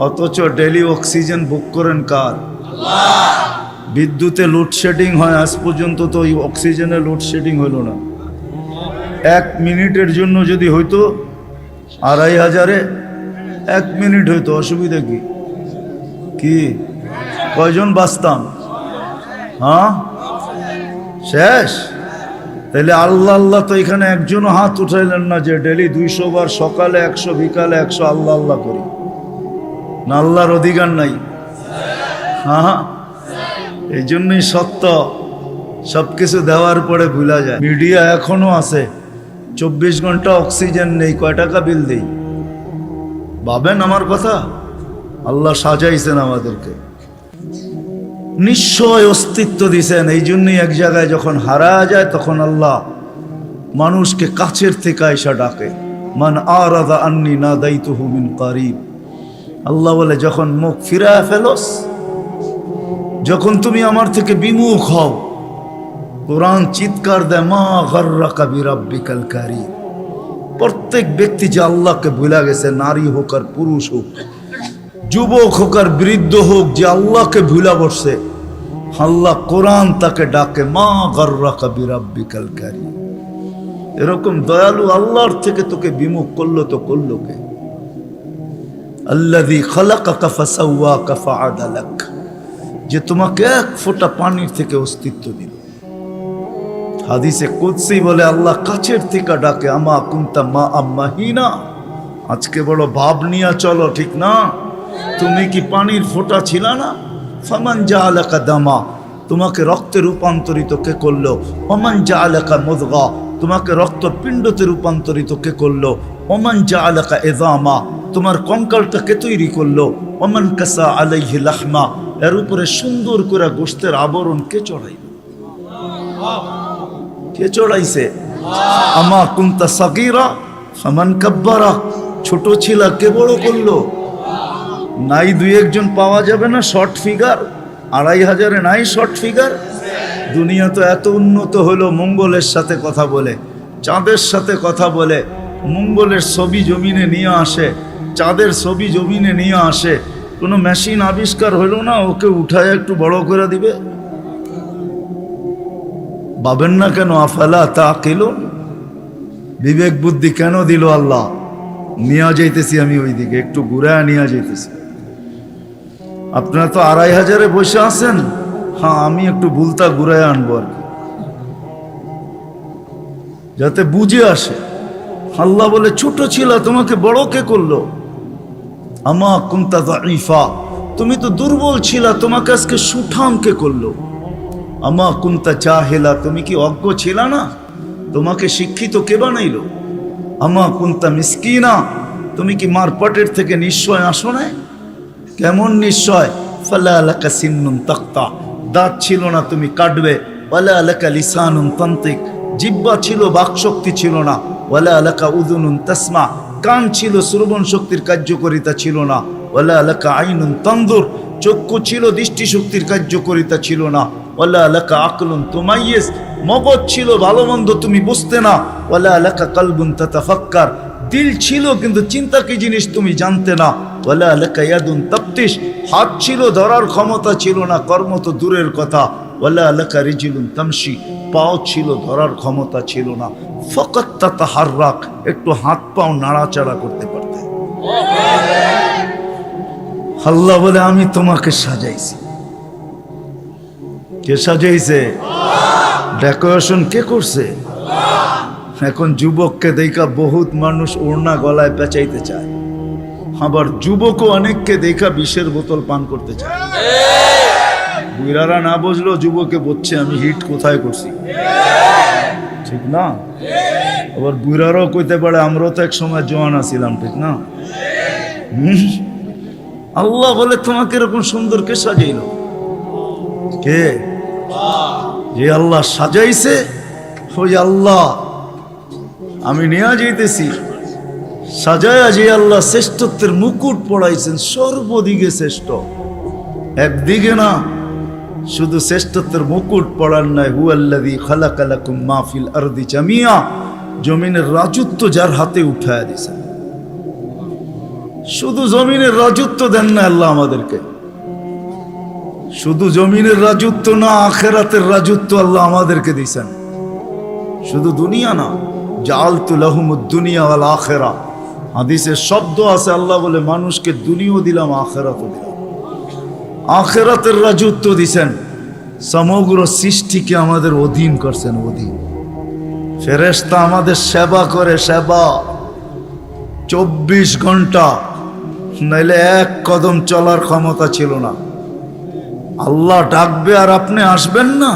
অথচ ডেলি অক্সিজেন বুক করেন কার? বিদ্যুতে লোডশেডিং হয়, আজ পর্যন্ত তো ওই অক্সিজেনের লোডশেডিং হলো না। 1 মিনিটের জন্য যদি হইতো 2500-এ 1 মিনিট হইতো, অসুবিধা কি? কি কয়জন বাঁচতাম? হ্যাঁ, শেষ। তাহলে আল্লাহ আল্লাহ তো এখানে একজনও হাত উঠাইলেন না যে ডেলি 200 বার, সকালে 100, বিকালে 100 আল্লাহ আল্লাহ করি। না, আল্লাহর অধিকার নাই? হ্যাঁ, এই জন্যই সত্য সবকিছু দেওয়ার পরে ভুলা যায়। মিডিয়া এখনো আছে, 24 ঘন্টা অক্সিজেন নেই, কয় টাকা বিল দেই? ভাবেন আমার কথা। আল্লাহ সাজাইছেন আমাদেরকে, নিশ্চয় অস্তিত্ব দিছেন। এই জন্যই এক জায়গায় যখন হারা যায় তখন আল্লাহ মানুষকে কাছের থেকে আইসা ডাকে, মান আরাদা আন্নি নাদাইতুহু মিন কারিব। আল্লাহ বলে যখন মুখ ফিরায় ফেলোস, যখন তুমি আমার থেকে বিমুখ হও, কোরআন চিৎকার দেয়, মা গাররাকা বিরাব্বিকাল কারীম, প্রত্যেক ব্যক্তি যে আল্লাহকে ভুলে গেছে, নারী হোক আর পুরুষ হোক, যুবক হোক আর বৃদ্ধ হোক, যে আল্লাহকে ভুলে বসছে, আল্লাহ কোরআন তাকে ডাকে, মা গাররাকা বিরাব্বিকাল কারীম। এরকম দয়ালু আল্লাহর থেকে তোকে বিমুখ করলো তো করলো কে? আল্লাযী খালাকাকা ফাসাওয়াকা ফাআদালাক, যে তোমাকে এক ফোঁটা পানির থেকে অস্তিত্ব দিল। হাদিসে কুদসি বলে আল্লাহ কাছের থেকে ডাকে, আমা কুনতা মা আম্মাহিনা, আজকে বড় ভাব নিয়ে চলো, ঠিক না? তুমি কি পানির ফোঁটা ছিল না? ফামান জাআলাকা দামা, তোমাকে রক্তে রূপান্তরিত কে করলো? ওমান জাআলাকা মুদগা, তোমাকে রক্তপিণ্ডতে রূপান্তরিত কে করলো? ওমান জাআলাকা ইযামা, তোমার কঙ্কালটা কে তৈরি করলো? ওমান কাসা আলাইহি লাহমা, এর উপরে সুন্দর করে গোশতের আবরণ কে চড়াইল? কে চড়াইছে? আমা কুনতা সাগীরা ফামান কাব্বারা, ছোট ছিল কে বড় করলো? নাই দুই একজন পাওয়া যাবে না শর্ট ফিগার, 2500 নাই শর্ট ফিগার। দুনিয়া তো এত উন্নত হলো, মঙ্গলের সাথে কথা বলে, চাঁদের সাথে কথা বলে, মঙ্গলের ছবি জমিনে নিয়ে আসে, চাঁদের ছবি জমিনে নিয়ে আসে। কোনো মেশিন আবিষ্কার হলো না ওকে উঠায় একটু বড় করে দিবে? ভাবেন না কেন? আফালা তাকিলুন, বিবেক বুদ্ধি কেন দিল আল্লাহ? নিয়ে যাইতেছি আমি ওইদিকে, একটু ঘুরায় নিয়ে যাইতেছি। আপনারা তো 2500-এ বসে আছেন, হ্যাঁ আমি একটু ভুলতা ঘুরায় আনবো আর কি, যাতে বুঝে আসে। আল্লাহ বলে ছোট ছিল, তোমাকে বড় কে করলো? আমা কুনতা যায়ীফা, তুমি তো দুর্বল ছিলা, তোমাকে আজকে সুঠাম কে করলো? আমা কুনতা জাহিলা, তুমি কি অজ্ঞ ছিলা না? তোমাকে শিক্ষিত কে বানাইলো? আমা কুনতা মিসকিনা, তুমি কি মার পেটের থেকে নিশ্চয় আসো না? কেমন নিশ্চয়? ফালা লাকা সিন্নুন তাক্তা, দাঁত ছিল না তুমি কাটবে। ওয়ালা লাকা লিসানুন তান্তিক, জিহ্বা ছিল বাকশক্তি ছিল না। ওয়ালা লাকা উযুনুন তাসমা, কান ছিল শ্রবণ শক্তির কার্যকারিতা ছিল না। ওয়ালা লাকা আইনুন তানজুর, চক্ষু ছিল দৃষ্টিশক্তির কার্যকারিতা ছিল না। ওয়ালা লাকা আকলুন তুমাইয়িজ, মগজ ছিল ভালো মন্দ তুমি বুঝতে না। ওয়ালা লাকা কলবুন তাতাফাক্কার, দিল ছিল কিন্তু চিন্তা কি জিনিস তুমি জানতে না। ওয়ালা লাকা ইয়াদুন তাবতিশ, হাত ছিল ধরার ক্ষমতা ছিল না, কর্ম তো দূরের কথা। ওয়ালা লাকা রিজলুন তামশি, পাও ছিল ধরার ক্ষমতা ছিল না। ফাকাত তাতাহাররাক, একটু হাত পাও নাড়াচাড়া করতে পারতে। আল্লাহ বলে আমি তোমাকে সাজাইছি। কে সাজাইছে? ডেকোরেশন কে করছে? এখন যুবককে দেখা বহুত মানুষ ওড়না গলায় পেঁচাইতে চায়, আবার যুবকও অনেককে দেখা বিষের বোতল পান করতে চায়। বুইরারা না বুঝলো যুবকে বলছে আমি হিট কোথায় করছি, ঠিক না? আবার বুইরারাও কইতে পারে আমরাও তো এক সময় জওয়ান আছিলাম, ঠিক না? আল্লাহ বলে তোমাকে এরকম সুন্দর কে সাজাইল? কে? যে আল্লাহ সাজাইছে ওই আল্লাহ আমি নিয়ে যাইতেছি। সাজায়া যে আল্লাহ শ্রেষ্ঠত্বের মুকুট পড়াইছেন, সর্বদিকে শ্রেষ্ঠ, একদিকে না, শুধু শ্রেষ্ঠত্বের মুকুট পড়ার নাই। হুয়াল্লাযী খালাকা লাকুম মা ফিল আরদি জামিয়া, জমিনের রাজত্ব যার হাতে উঠায়া দিয়েছেন। শুধু জমিনের রাজত্ব দেন না আল্লাহ আমাদেরকে, শুধু জমিনের রাজত্ব না, আখিরাতের রাজত্ব আল্লাহ আমাদেরকে দিয়েছেন। শুধু দুনিয়া না, জাআলতু লাহুমুদ দুনিয়া ওয়াল আখিরা, হাদিসে শব্দ আছে আল্লাহ বলে মানুষকে দুনিয়াও দিলাম আখিরাতও দিলাম। আখিরাতের রাজত্ব দিছেন, সমগ্র সৃষ্টিকে আমাদের অধীন করছেন, অধীন। ফেরেশতা আমাদের সেবা করে, সেবা 24 ঘন্টা, নাইলে এক কদম চলার ক্ষমতা ছিল না। আল্লাহ ডাকবে আর আপনি আসবেন না?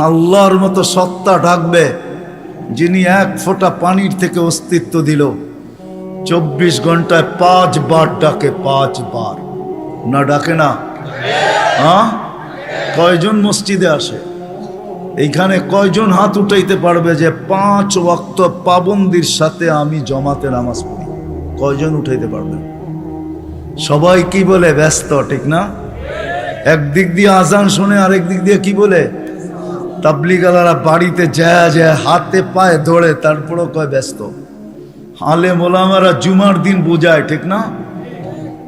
আল্লাহর মতো সত্তা ডাকবে যিনি এক ফোঁটা পানির থেকে অস্তিত্ব দিল, 24 ঘন্টায় 5 বার ডাকে, 5 বার। না ডাকে না? হ্যাঁ, কয়জন মসজিদে আসে? এইখানে কয়জন হাত উঠাইতে পারবে যে 5 ওয়াক্ত পাবন্দির সাথে আমি জমাতে নামাজ পড়ি? কয়জন উঠাইতে পারবে? সবাই কি বলে? ব্যস্ত, ঠিক না? একদিক দিয়ে আজান শুনে, আরেক দিক দিয়ে কি বলে? তাবলীগালারা বাড়িতে যায় যায় হাতে পায়ে ধরে, তারপরও কয় ব্যস্ত। আলেম ওলামারা জুমার দিন বোঝায়, ঠিক না?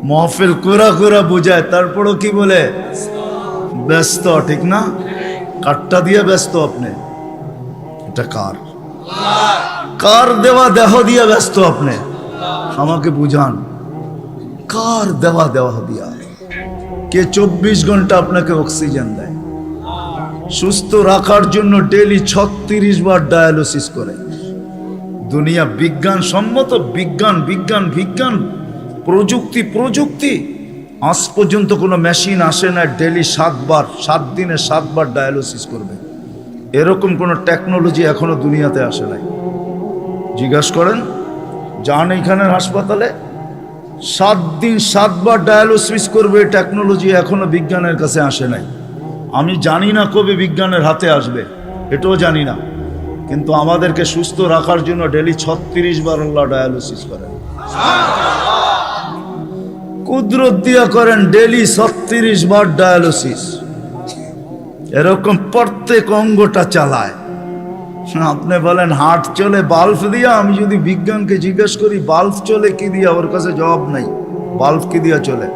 মহফিল কোরা কোরা বোঝায়, তারপরও কি বলে? ব্যস্ত, ঠিক না? কারটা দিয়ে ব্যস্ত আপনি? এটা কার? কার দেওয়া দেহ দিয়ে ব্যস্ত আপনি? আমাকে বুঝান, কার দেওয়া দেওয়া দিয়া? কে 24 ঘন্টা আপনাকে অক্সিজেন দেয়? সুস্থ রাখার জন্য ডেইলি 36 বার ডায়ালিসিস করে। দুনিয়া বিজ্ঞান সম্মত, বিজ্ঞান বিজ্ঞান বিজ্ঞান, প্রযুক্তি প্রযুক্তি, আজ পর্যন্ত কোনো মেশিন আসে না ডেইলি 7 বার, 7 দিনে 7 বার ডায়ালিসিস করবে। এরকম কোনো টেকনোলজি এখনো দুনিয়াতে আসে নাই। জিজ্ঞাসা করেন, যান এইখানের হাসপাতালে, 7 দিন 7 বার ডায়ালিসিস করবে, টেকনোলজি এখনো বিজ্ঞানের কাছে আসে নাই। আমি জানি না কবে বিজ্ঞানের হাতে আসবে, এটাও জানি না, কিন্তু আমাদেরকে সুস্থ রাখার জন্য ডেইলি 36 বার আল্লাহ ডায়ালিসিস করেন। কুদরত দিয়া করেন ডেইলি 36 বার ডায়ালিসিস। এরকম প্রত্যেক অঙ্গটা চালায়। আপনি বলেন হার্ট চলে বাল্ব দিয়া, আমি যদি বিজ্ঞানকে জিজ্ঞেস করি বাল্ব চলে কি দিয়া, ওর কাছে জবাব নাই। বাল্ব কি দিয়া চলে?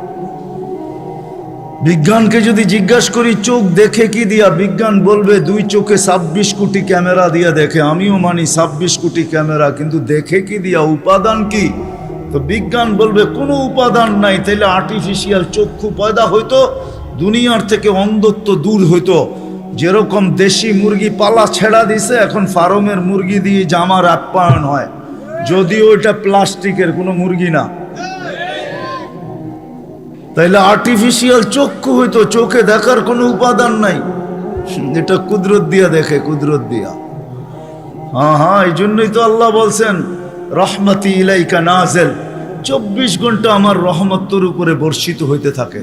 বিজ্ঞানকে যদি জিজ্ঞাসা করি চোখ দেখে কি দিয়া, বিজ্ঞান বলবে 2 চোখে 26 কোটি ক্যামেরা দিয়া দেখে। আমিও মানি 26 কোটি ক্যামেরা, কিন্তু দেখে কি দিয়া? উপাদান কি? তো বিজ্ঞান বলবে কোনো উপাদান নাই। তাইলে আর্টিফিশিয়াল চক্ষু পয়দা হইতো, দুনিয়ার থেকে অন্ধত্ব দূর হইতো। যেরকম দেশি মুরগি পালা ছেড়া দিছে, এখন ফার্মের মুরগি দিয়ে জামার আপ্যায়ন হয়, যদিও এটা প্লাস্টিকের কোনো মুরগি না। তাইলে আর্টিফিশিয়াল চক্ষু হইতো, চোখে দেখার কোনো উপাদান নাই। এটা কুদরত দিয়া দেখে, কুদরত দিয়া। হ্যাঁ, এই জন্যই তো আল্লাহ বলছেন রহমতি ইলাইকা নাজেল, 24 ঘন্টা আমার রহমত তোর উপরে বর্ষিত হইতে থাকে।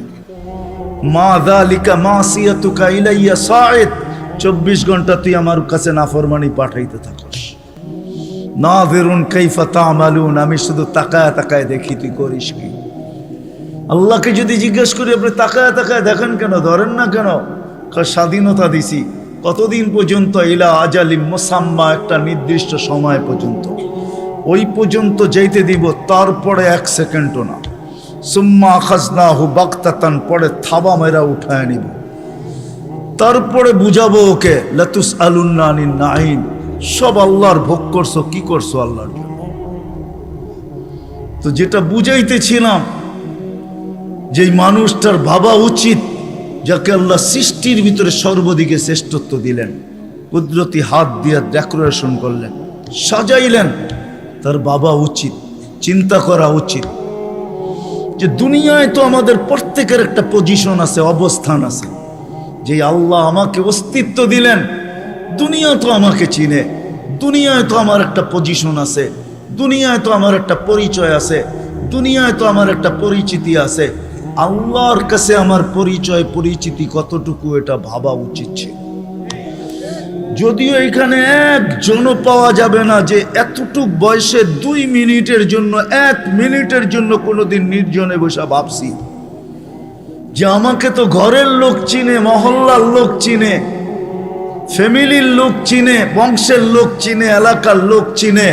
মা যালিকা মাসিয়াতুকা ইলাইয়া সাইদ, 24 ঘন্টা তুই আমার কাছে নাফরমানি পাঠাইতে থাকস। নাযিরুন কাইফা তা'মালুন, আমি শুধু তাকায় তাকায় দেখি তুই করিস কি। আল্লাহকে যদি জিজ্ঞেস করি আপনি তাকায় তাকায় দেখেন কেন, ধরেন না কেন? স্বাধীনতা দিছি কতদিন পর্যন্ত? ইলা আজালিম মুসাম্মা, একটা নির্দিষ্ট সময় পর্যন্ত। ওই পর্যন্ত যাইতে দিব, তারপরে 1 সেকেন্ডও না। সুম্মা আখাযনাহু বাগতাতান, পরে থাবা মেরা উঠায় নিব। তারপরে বুঝাবো ওকে লাতুসআলুন্না আনিন নাঈম, সব আল্লাহর ভোগ করছো, কি করছো আল্লাহর জন্য। তো যেটা বুঝাইতেছিলাম, যেই মানুষটার ভাবা উচিত, যাকে আল্লাহ সৃষ্টির ভিতরে সর্বদিকে শ্রেষ্ঠত্ব দিলেন, কুদরতি হাত দিয়ে ডেকোরেশন করলেন, সাজাইলেন, তার ভাবা উচিত, চিন্তা করা উচিত যে দুনিয়ায় তো আমাদের প্রত্যেকের একটা পজিশন আছে, অবস্থান আছে। যে আল্লাহ আমাকে অস্তিত্ব দিলেন, দুনিয়া তো আমাকে চিনে, দুনিয়ায় তো আমার একটা পজিশন আছে, দুনিয়ায় তো আমার একটা পরিচয় আছে, দুনিয়ায় তো আমার একটা পরিচিতি আছে। আল্লাহর কাছে আমার পরিচয় পরিচিতি কতটুকু, এটা ভাবা উচিত ছিল। যদিও এখানে একজনও পাওয়া যাবে না যে এতটুক বয়সে 2 মিনিটের জন্য, 1 মিনিটের জন্য কোনোদিন নির্জনে বসে ভাবছি যে আমাকে তো ঘরের লোক চিনে, মহল্লার লোক চিনে, ফ্যামিলির লোক চিনে, বংশের লোক চিনে, এলাকার লোক চিনে,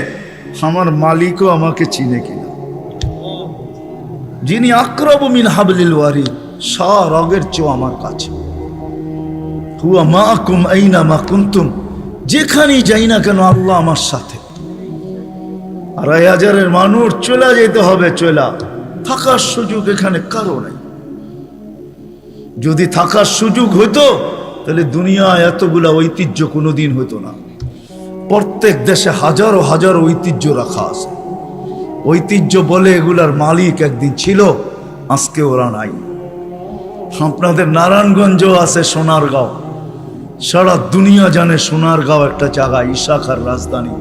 আমার মালিকও আমাকে চিনে কিনা। যিনি আকরাবু মিন হাবলিল ওয়ারিদ, রগের চেয়েও আমার কাছে। হুয়া মাআকুম আইনা মা কুনতুম, যেখানেই যাই না কেন আল্লাহ আমার সাথে। 2,500 মানুষ চলে যেতে হবে, চলা থাকার সুযোগ এখানে কারো নাই। যদি থাকার সুযোগ হইতো তাহলে দুনিয়ায় এতগুলা ঐতিহ্য কোনোদিন হইতো না। প্রত্যেক দেশে হাজারো হাজারো ঐতিহ্য রাখা আছে। ঐতিহ্য বলে এগুলার মালিক একদিন ছিল, আজকে ওরা নাই। আপনাদের নারায়ণগঞ্জ আছে, সোনারগাঁও, সারা দুনিয়া জানে সোনারগাঁও একটা জায়গা, ঈশাখার রাজধানী।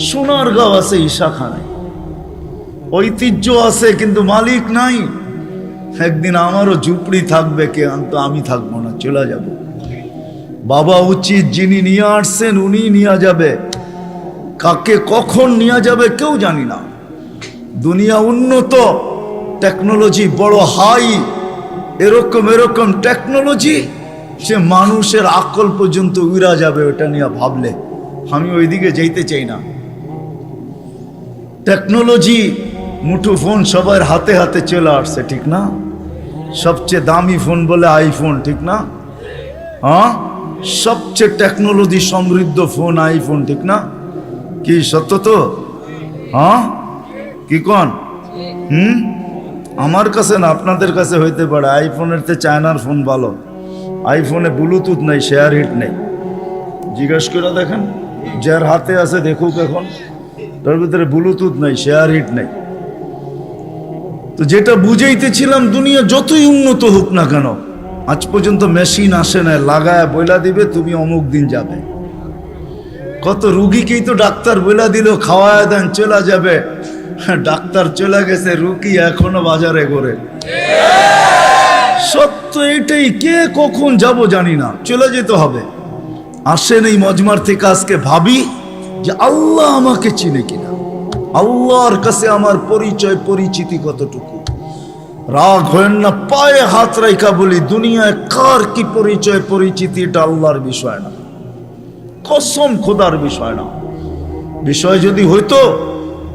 সোনারগাঁও আছে, ঈশাখা নাই। ঐতিহ্য আছে কিন্তু মালিক নাই। একদিন আমারও ঝুপড়ি থাকবে, কে আনতো, আমি থাকবো না, চলে যাব। বাবা উচিত, যিনি নিয়ে আসছেন উনি নিয়ে যাবে, কাকে কখন নিয়ে যাবে কেউ জানি না। দুনিয়া উন্নত, টেকনোলজি বড় হাই, এরকম এরকম টেকনোলজি সে মানুষের আকল পর্যন্ত উড়া যাবে। ওটা নিয়ে ভাবলে আমি ওইদিকে যেতে চাই না। টেকনোলজি, মুঠো ফোন সবার হাতে হাতে চলে আসছে, ঠিক না? সবচেয়ে দামি ফোন বলে আইফোন, ঠিক না? হ্যাঁ, সবচেয়ে টেকনোলজি সমৃদ্ধ ফোন আইফোন, ঠিক না? কি সত্য তো? হ্যাঁ, কি কন? আমার কাছে না, আপনাদের কাছে হইতে পারে। আইফোনের তে চায়নার ফোন ভালো। আইফোনে ব্লুটুথ নাই, শেয়ার হিট নেই। জিজ্ঞেস করে দেখেন, যার হাতে আছে দেখুক, এখন তার ভিতরে ব্লুটুথ নাই, শেয়ার হিট নেই। তো যেটা বুঝাইতেছিলাম, দুনিয়া যতই উন্নত হোক না কেন, আজ পর্যন্ত মেশিন আসে না লাগায় বইলা দিবে তুমি অমুক দিন যাবে। কত রুগীকেই তো ডাক্তার বইলা দিল খাওয়ায় দেন চলে যাবে, ডাক্তার চলে গেছে, রুগী এখনো বাজারে ঘোরে। সত্য এটাই, কে কখন যাব জানি না, চলে যেতে হবে। আসেন এই মজমার থেকে আজকে ভাবি যে আল্লাহ আমাকে চিনে কিনা, আল্লাহর কাছে আমার পরিচয় পরিচিতি কতটুকু। রাগ হয় না, পায়ে হাত রাইখা বলি, দুনিয়ায় কার কি পরিচয় পরিচিতি এটা আল্লাহর বিষয় না, কসম খোদার বিষয় না। বিষয় যদি হইতো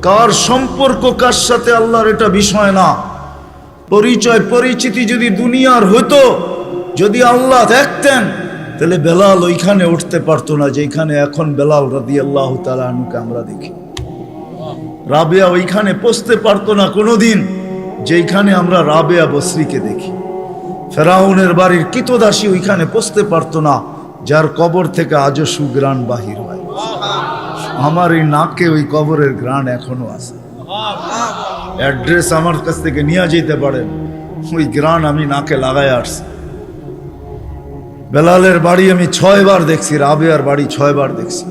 কার সম্পর্ক কার সাথে, আল্লাহর এটা বিষয় না। পরিচয় পরিচিতি যদি দুনিয়ার হইতো, যদি আল্লাহ দেখতেন, তাহলে বেলাল ওইখানে উঠতে পারতো না যেখানে এখন বেলাল রাদিয়াল্লাহু তাআলা আনহুকে আমরা দেখি। রাবেয়া ওইখানে পৌঁছতে পারতো না কোনোদিন যেখানে আমরা রাবেয়া বসরিকে দেখি। ফেরাউনের বাড়ির কিতদাসী ওইখানে পৌঁছতে পারতো না যার কবর থেকে আজও সুগ্রাণ বাহির হয়। আমার এই নাকে ওই কবরের গ্রাণ এখনো আছে। অ্যাড্রেস আমার কাছ থেকে নিয়ে যেতে পারেন, ওই গ্রাণ আমি নাকে লাগায় আসছি। বেলালের বাড়ি আমি 6 বার দেখছি, রাবেয়ার বাড়ি 6 বার দেখছি।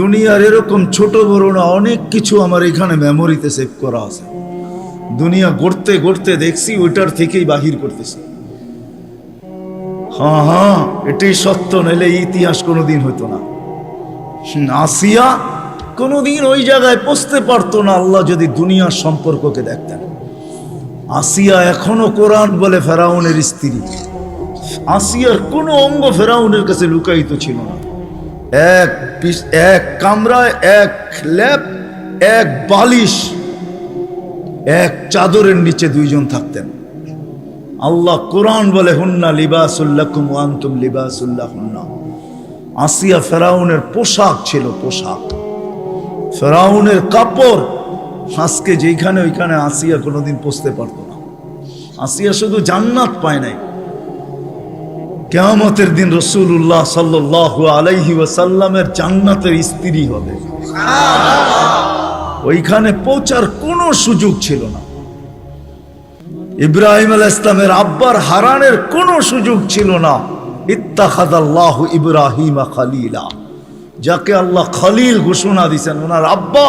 দুনিয়ার এরকম ছোট বড় না অনেক কিছু আমার এখানে মেমোরিতে সেভ করা আছে। দুনিয়া গড়তে গড়তে দেখছি, ওইটার থেকেই বাহির করতেছি। হ্যাঁ হ্যাঁ, এটাই সত্য, নাইলে ইতিহাস কোনোদিন হইতো না। আসিয়া কোনোদিন ওই জায়গায় পৌঁছতে পারতো না আল্লাহ যদি দুনিয়ার সম্পর্ককে দেখতেন। আসিয়া এখনো কোরআন বলে ফেরাউনের স্ত্রী। আসিয়ার কোনো অঙ্গ ফেরাউনের কাছে লুকায়িত ছিল না। এক কামরায়, এক ল্যাপ, এক বালিশ, এক চাদরের নিচে 2 জন থাকতেন। আল্লাহ কোরআন বলে হুন্না লিবাসুল লাকুম ওয়া আনতুম লিবাসুল লাহুন্না। আসিয়া ফেরাউনের পোশাক ছিল, পোশাক, ফেরাউনের কাপড়। আজকে যেখানে ওইখানে আসিয়া কোনোদিন পৌঁছতে পারতো না। আসিয়া শুধু জান্নাত পায় নাই, কিয়ামতের দিন রাসূলুল্লাহ সাল্লাল্লাহু আলাইহি ওয়াসাল্লামের জান্নাতের স্ত্রী হবে। ওইখানে পৌঁছার কোনো সুযোগ ছিল না। ইব্রাহিম আলাইহিস সালামের আব্বার হারানের কোনো সুযোগ ছিল না। ইত্তাখাযাল্লাহু ইব্রাহিমা খলিলা, যাকে আল্লাহ খলিল ঘোষণা দিয়েছেন, ওনার আব্বা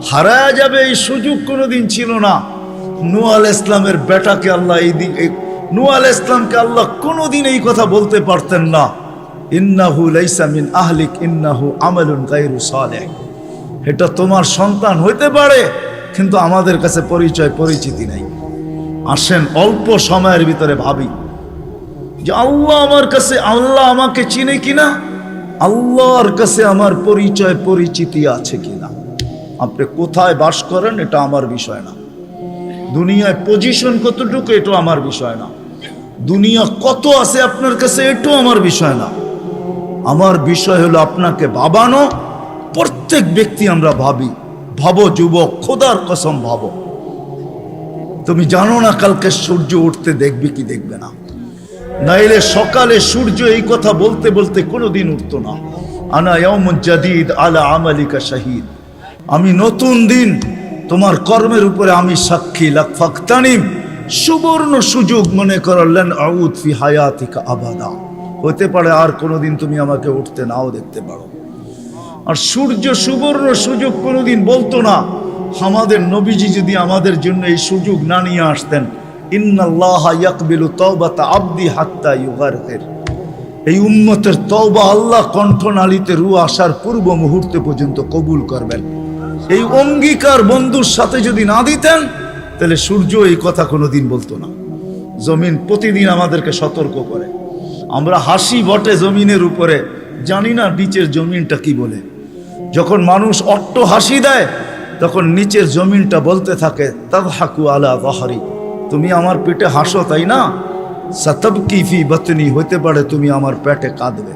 হারায়া যাবে এই সুযোগ কোনোদিন ছিল না। নূহ আলাইহিস সালামের বেটাকে আল্লাহ নূহ আলাইহিস সালামকে আল্লাহ কোনোদিন এই কথা বলতে পারতেন না, ইন্নাহু লাইসা মিন আহলিক ইন্নাহু আমালুন গায়রু সালিহ। এটা তোমার সন্তান হইতে পারে, কিন্তু আমাদের কাছে পরিচয় পরিচিতি নাই। আসেন অল্প সময়ের ভিতরে ভাবি যে আল্লাহ আমার কাছে, আল্লাহ আমাকে চিনে কিনা, আল্লাহর কাছে আমার পরিচয় পরিচিতি আছে কিনা। আপনি কোথায় বাস করেন এটা আমার বিষয় না, দুনিয়ায় পজিশন কতটুকু এটা আমার বিষয় না, দুনিয়া কত আছে আপনার কাছে এটাও আমার বিষয় না। আমার বিষয় হলো আপনাকে ভাবানো। প্রত্যেক ব্যক্তি আমরা ভাবি, ভাবো যুবক, খোদার কসম ভাবো, তুমি জানো না কালকে সূর্য উঠতে দেখবে কি দেখবে না। নাইলে সকালে সূর্য এই কথা বলতে বলতে কোনোদিন উঠতো না, আনা ইয়াউমুন জাদীদ আলা আমালিকা শাহীদ, আমি নতুন দিন তোমার কর্মের উপরে আমি সাক্ষী। লাকফাকতানিম, সুবর্ণ সুযোগ মনে করলেন, আউদ ফি হায়াতিকা আবাদা, হতে পারে আর কোনোদিন তুমি আমাকে উঠতে নাও দেখতে পারো। আর সূর্য সুবর্ণ সুযোগ কোনোদিন বলতো না। আমাদের নবীজি যদি আমাদের জন্য এই সুযোগ না নিয়ে আসতেন, ইন্নাল্লাহা ইয়াকবিলু তাওবাতা আবদি হাত্তা ইউগারকির, এই উম্মতের তওবা আল্লাহ কণ্ঠনালীতে রূহ আসার পূর্ব মুহূর্তে পর্যন্ত কবুল করবেন। এই অঙ্গীকার বন্ধুর সাথে যদি না দিতেন, তাহলে সূর্য এই কথা কোনোদিন বলতো না। জমিন প্রতিদিন আমাদেরকে সতর্ক করে। আমরা হাসি বটে জমিনের উপরে, জানি না নিচের জমিনটা কি বলে। যখন মানুষ অট্ট হাসি দেয়, তখন নিচের জমিনটা বলতে থাকে তাদহাকু আলা যাহরি, তুমি আমার পেটে হাসো তাই না, সাতাবকি ফি বাতনি, হতে পারে তুমি আমার পেটে কাঁদবে।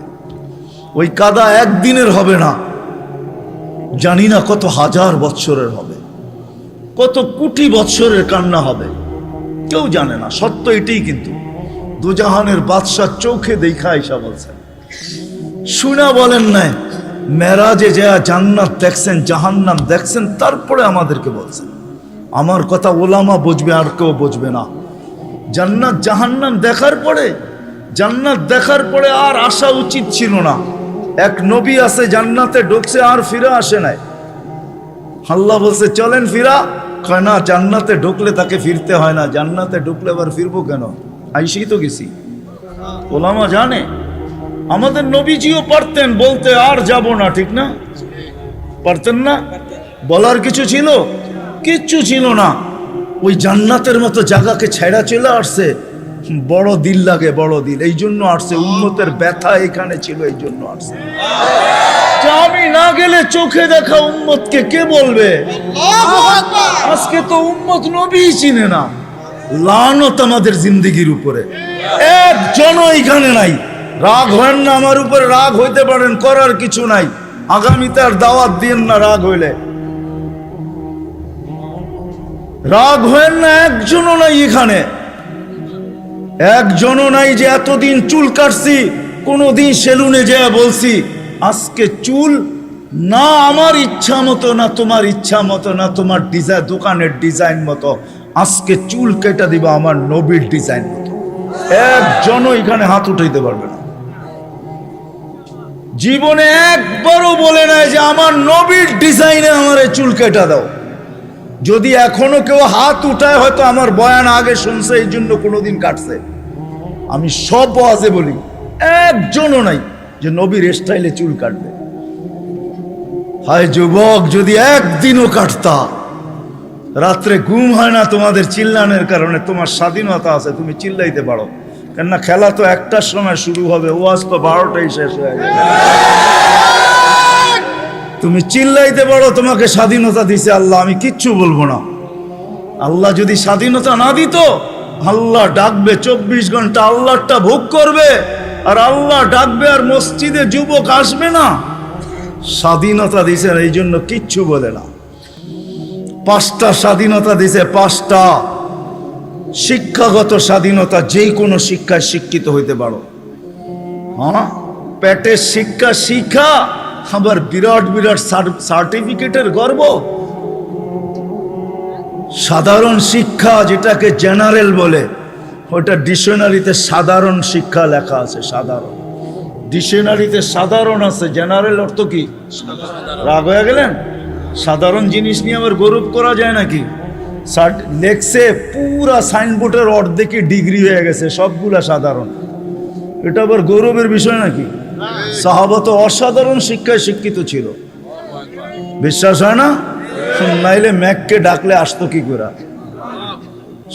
ওই কাদা একদিনের হবে না, জানি না কত হাজার বৎসরের হবে, কত কোটি বৎসরের কান্না হবে, কেউ জানে না। সত্য এটাই, কিন্তু দুজাহানের বাদশাহ চোখে দেখা আইসা বলছেন, শুনা বলেন নাই, মেরাজে যা জান্নাত দেখছেন, জাহান্নাম দেখছেন, তারপরে আমাদেরকে বলছেন। আমার কথা ওলামা বুঝবে, আর কেউ বুঝবে না। জান্নাত জাহান্নাম দেখার পরে, জান্নাত দেখার পরে আর আসা উচিত ছিল না। এক নবী আছে জান্নাতে ঢুকছে আর ফিরে আসে নাই। আল্লাহ বলছে চলেন ফিরা, কয় না, জান্নাতে ঢুকলে তাকে ফিরতে হয় না, জান্নাতে ঢুকলে আবার ফিরবো কেন, আইসেই তো গেছি। ওলামা জানে, আমাদের নবীজিও পারতেন বলতে আর যাব না, ঠিক না? পারতেন না? বলার কিছু ছিল? কিচ্ছু ছিল না। ওই জান্নাতের মতো জায়গাকে ছেড়া চলে আসছে, বড় দিল লাগে, বড় দিল, এই জন্য আসছে। উম্মতের ব্যথা এখানে ছিল, এই জন্য আসছে। আমি না গেলে চোখে দেখা উম্মতকে কে বলবে? আজকে তো উম্মত নবী চিনে না। লানত আমাদের জিন্দেগির উপরে, একজনও এখানে নাই। রাগ হয় না আমার উপরে, রাগ হইতে পারেন, করার কিছু নাই। আগামীতে আর দাওয়াত দিন না রাগ হইলে। রাগ হয় না, একজনও নাই এখানে, একজনও নাই যে এতদিন চুল কাটছি, কোনোদিন সেলুনে যেয়ে বলছি আজকে চুল না আমার ইচ্ছা মতো, না তোমার ইচ্ছা মতো, না তোমার ডিজাইন দোকানের ডিজাইন মতো, আজকে চুল কেটে দিবা আমার নবীর ডিজাইন মতো। একজনও এখানে হাত উঠাইতে পারবে না। জীবনে একবারও বলে নাই যে আমার নবীর ডিজাইনে আমার চুল কেটে দাও। যদি এখনো কেউ হাত উঠায়, হয়তো আমার বয়ান আগে শুনছে, এই জন্য কোনোদিন কাটছে। আমি সব ওয়াজে বলি, একজনও নাই যে নবীর স্টাইলে চুল কাটবে। হায় যুবক, যদি একদিনও কাটতা। রাত্রে ঘুম হয় না তোমাদের চিল্লানের কারণে, তোমার স্বাধীনতা আছে, তুমি চিল্লাইতে পারো, কেননা খেলা তো 1টার সময় শুরু হবে, ওয়াজ তো 12টায় শেষ হয়ে যাবে। তুমি চিল্লাইতে পারো, তোমাকে স্বাধীনতা দিছে আল্লাহ, আমি কিচ্ছু বলবো না। আল্লাহ যদি স্বাধীনতা না দিত, আল্লাহ ডাকবে 24 ঘন্টা, আল্লাহটা ভোগ করবে, আর আল্লাহ ডাকবে আর মসজিদে যুবক আসবে না। স্বাধীনতা দিছে, এই জন্য কিচ্ছু বলে না। 5টা স্বাধীনতা দিছে, 5টা শিক্ষাগত স্বাধীনতা, যেই কোনো শিক্ষায় শিক্ষিত হইতে পারো। হ্যাঁ, পেটের শিক্ষা শিক্ষা, আবার বিরাট বিরাট সার্টিফিকেটের গর্ব। সাধারণ শিক্ষা, যেটাকে জেনারেল বলে, ওটা ডিকশনারিতে সাধারণ শিক্ষা লেখা আছে। সাধারণ ডিকশনারিতে সাধারণ আছে, জেনারেল অর্থ কি? রাগ হয়ে গেলেন? সাধারণ জিনিস নিয়ে আবার গৌরব করা যায় নাকি? লেখছে পুরা সাইনবোর্ডের অর্ধেকই ডিগ্রি হয়ে গেছে, সবগুলা সাধারণ। এটা আবার গৌরবের বিষয় নাকি? সাহাবা তো অসাধারণ শিক্ষায় শিক্ষিত ছিল, বিশ্বাস হয় না? নাইলে ম্যাককে ডাকলে আসতো কি করে?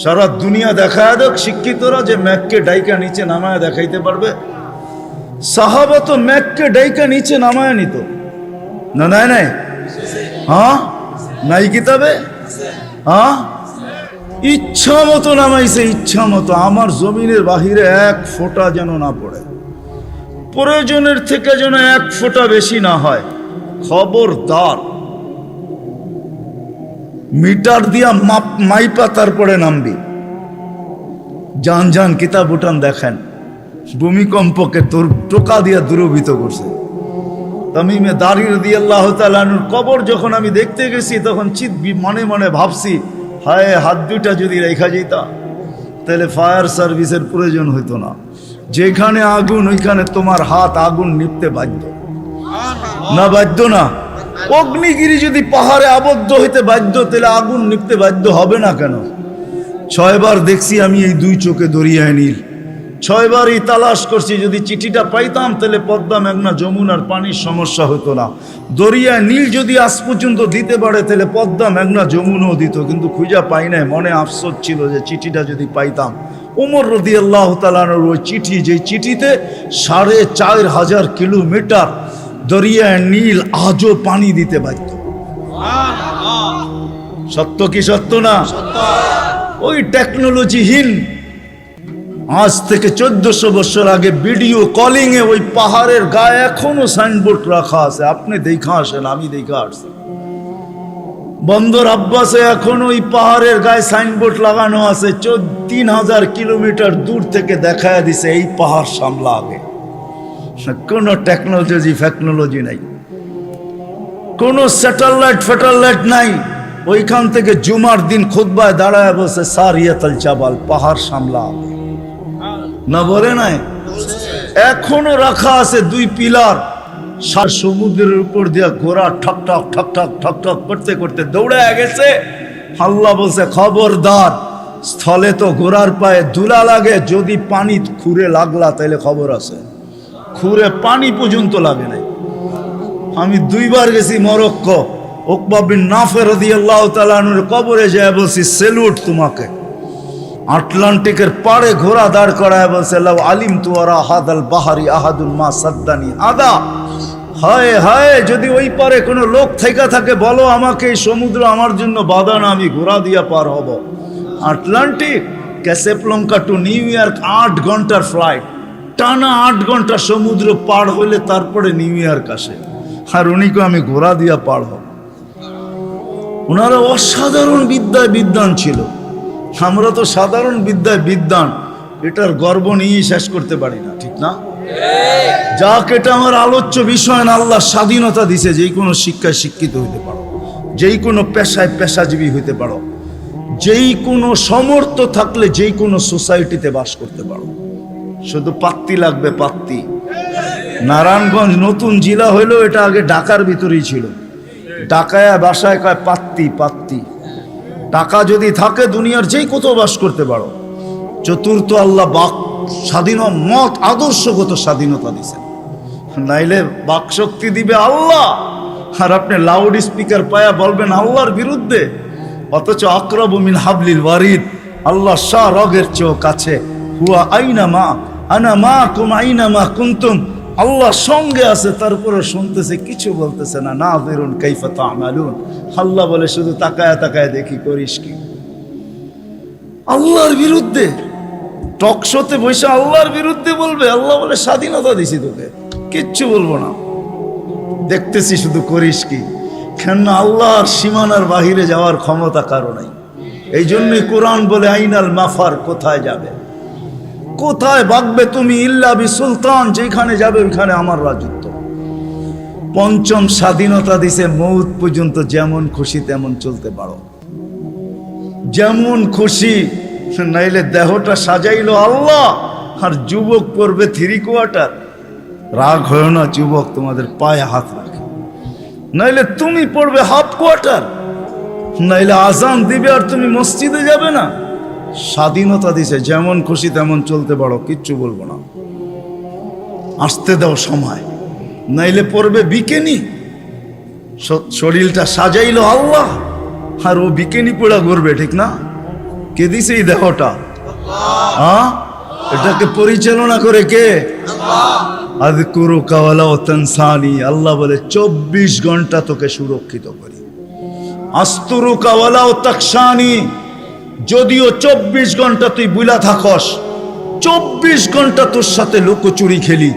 সারা দুনিয়া দেখায় দেখ শিক্ষিতরা যে ম্যাককে ডাইকা নিচে নামায় দেখাইতে পারবে। সাহাবা তো ম্যাককে ডাইকা নিচে নামায় নিত না, নাই নাই? হ্যাঁ, নাই কিতাবে? হ্যাঁ, ইচ্ছা মতো নামাইছে, ইচ্ছা মতো। আমার জমিনের বাহিরে 1 ফোঁটা যেন না পড়ে, প্রয়োজনের থেকে যেন 1 ফোঁটা বেশি না হয়। খবরদার, মিটার দিয়া মাইপা তারপরে নামবি। যান যান কিতাব উঠান দেখেন, ভূমিকম্পকে তোর টোকা দিয়া দূরভূত করছে। তামিমে দারি রাদিয়াল্লাহু তাআলা আনহুর কবর যখন আমি দেখতে গেছি, তখন মনে মনে ভাবছি, হায়, হাত দুটা যদি রেখা যেতা তাহলে ফায়ার সার্ভিসের প্রয়োজন হইতো না। যেখানে আগুন, ওইখানে তোমার হাত আগুন নিপতে বাধ্য না? বাধ্য না? অগ্নিগিরি যদি পাহাড়ে আবদ্ধ হইতে বাধ্য, তাহলে আগুন নিপতে বাধ্য হবে না কেন? 6 বার দেখছি আমি এই 2 চোখে দরিয়ায় নীল। 6 বারই তালাশ করছি, যদি চিঠিটা পাইতাম তাহলে পদ্মা, মেঘনা, যমুনার পানির সমস্যা হতো না। দরিয়ায় নীল যদি আজ পর্যন্ত দিতে পারে, তাহলে পদ্মা, মেঘনা, যমুনাও দিত, কিন্তু খুঁজা পাই নাই। মনে আফসোস ছিল যে চিঠিটা যদি পাইতাম। ওমর রাদিয়াল্লাহু তাআলা আনহুর ওই চিঠি, যে চিঠিতে 4500 কিলোমিটার দরিয়ায় নীল আজও পানি দিতে বাধ্য। সত্য কি সত্য না? ওই টেকনোলজিহীন আজ থেকে 1400 বছর আগে ভিডিও কলিং এ ওই পাহাড়ের গায়ে এখনো সাইনবোর্ড রাখা আছে। আপনি দেখা আসেন, আমি দেখা আসছি। বন্দর আব্বাসে এখন ওই পাহাড়ের গায়ে সাইনবোর্ড লাগানো আছে। 3000 কিলোমিটার দূর থেকে দেখায় দিছে এই পাহাড় সামলা আগে। কোনো টেকনোলজি নাই, কোনো স্যাটেলাইট নাই। ওইখান থেকে জুমার দিন খুতবায় দাঁড়ায় বসে সারিয়াতুল জাবাল, পাহাড় সামলা আগে না বলে নাই? এখনো রাখা আছে 2 পিলার। সমুদ্রের উপর দিয়া ঘোড়া ঠক ঠক ঠক ঠক ঠক ঠক করতে করতে দৌড়ে গেছে। আল্লাহ বলছে খবরদার, স্থলে তো ঘোড়ার পায়ে ধুলা লাগে, যদি পানি খুঁড়ে লাগলা তাইলে খবর আছে। খুঁড়ে পানি পর্যন্ত লাগে নাই। আমি 2 বার গেছি মরক্কো। উকবা বিন নাফে রাদিয়াল্লাহু তাআলা আনহুর কবরে যায় বলছি সেলুট তোমাকে। আটলান্টিকের পাড়ে ঘোড়া দাঁড় করায় বলছে লাউ আলিম তুয়ারা হাদাল বাহারি আহাদুল মা সাদ্দানি আদা। হায় হায়, যদি ওই পারে কোনো লোক থেকে থাকে বলো আমাকে, এই সমুদ্র আমার জন্য বাধা না, আমি ঘোড়া দিয়া পার হব। আটলান্টিক, ক্যাসেপ্লঙ্কা টু নিউ ইয়র্ক 8 ঘন্টার ফ্লাইট, টানা 8 ঘন্টা সমুদ্র পার হইলে তারপরে নিউ ইয়র্ক আসে। আর উনিকে আমি ঘোড়া দিয়া পার হব। ওনারা অসাধারণ বিদ্যায় বিদ্বান ছিল। আমরা তো সাধারণ বিদ্যায় বিদ্বান, এটার গর্ব নিয়ে শেষ করতে পারি না, ঠিক না? যাক, এটা আমার আলোচ্য বিষয় না। আল্লাহ স্বাধীনতা দিছে, যেই কোনো শিক্ষায় শিক্ষিত হইতে পারো, যেই কোনো পেশায় পেশাজীবী হইতে পারো, যেই কোনো সমর্থ থাকলে যেই কোনো সোসাইটিতে বাস করতে পারো। শুধু পাত্তি লাগবে, পাত্তি। নারায়ণগঞ্জ নতুন জেলা হইলেও এটা আগে ঢাকার ভিতরেই ছিল। ঢাকায় বাসায় কয় পাত্তি পাত্তি। টাকা যদি থাকে দুনিয়ার যেই কোথাও বাস করতে পারো। চতুর্থ, আল্লাহ বাক স্বাধীন মত আদর্শগত স্বাধীনতা দিছেন, নাইলে বাক শক্তি দিবে আল্লাহ। আর আপনি লাউড স্পিকার পায়া বলবেন আল্লাহর বিরুদ্ধে, অথচ আকরাবু মিন হাবলিল ওয়ারিদ, আল্লাহ শাহ রগের চেয়েও কাছে। হুয়া আইনা মা আনা মা কুম আইনা মা কুনতুম, আল্লাহ সঙ্গে আছে, তারপরে শুনতেছে, কিছু বলতেছে না। নাযিরুন কাইফা তা'মালুন, আল্লাহ বলে শুধু তাকায় তাকায় দেখি করিস কি। আল্লাহর বিরুদ্ধে টকশোতে বসে আল্লাহর বিরুদ্ধে বলবে। আল্লাহ বলে স্বাধীনতা দিছি তোকে, কিচ্ছু বলবো না, দেখতেছি শুধু করিস কি। কেন আল্লাহর সীমানার বাহিরে যাওয়ার ক্ষমতা কারো নাই। এই জন্যই কোরআন বলে আইনাল মাফার, কোথায় যাবে, কোথায় ভাগবে তুমি, ইল্লা বি সুলতান, যেখানে যাবে ওইখানে আমার রাজত্ব। পঞ্চম, স্বাধীনতা দিছে মৌত পর্যন্ত যেমন খুশি তেমন চলতে পারো, যেমন খুশি। নাইলে দেহটা সাজাইলো আল্লাহ, আর যুবক পড়বে 3 কোয়ার্টার। রাগ হয় না যুবক, তোমাদের পায়ে হাত রাখে। নাইলে তুমি পড়বে হাফ কোয়ার্টার, নাইলে আজান দিবে আর তুমি মসজিদে যাবে না। স্বাধীনতা দিছে, যেমন খুশি তেমন চলতে পারো, কিচ্ছু বলবো না, আসতে দাও সময়। নাইলে পড়বে বিকেনি। শরীরটা সাজাইলো আল্লাহ, আর ও বিকেনি পড়া করবে, ঠিক না? কে দিছে এই দেহটা? হ্যাঁ, এটাকে পরিচালনা করে কে? আযকুরুকা ওয়ালা তানসানি, আল্লাহ বলে 24 ঘন্টা তোকে সুরক্ষিত করি। আস্তুরুকা ওয়ালা তাকশানি, যদিও 24 ঘন্টা তুই বুলা থাকস, 24 ঘন্টা তোর সাথে লুকোচুরি খেলি,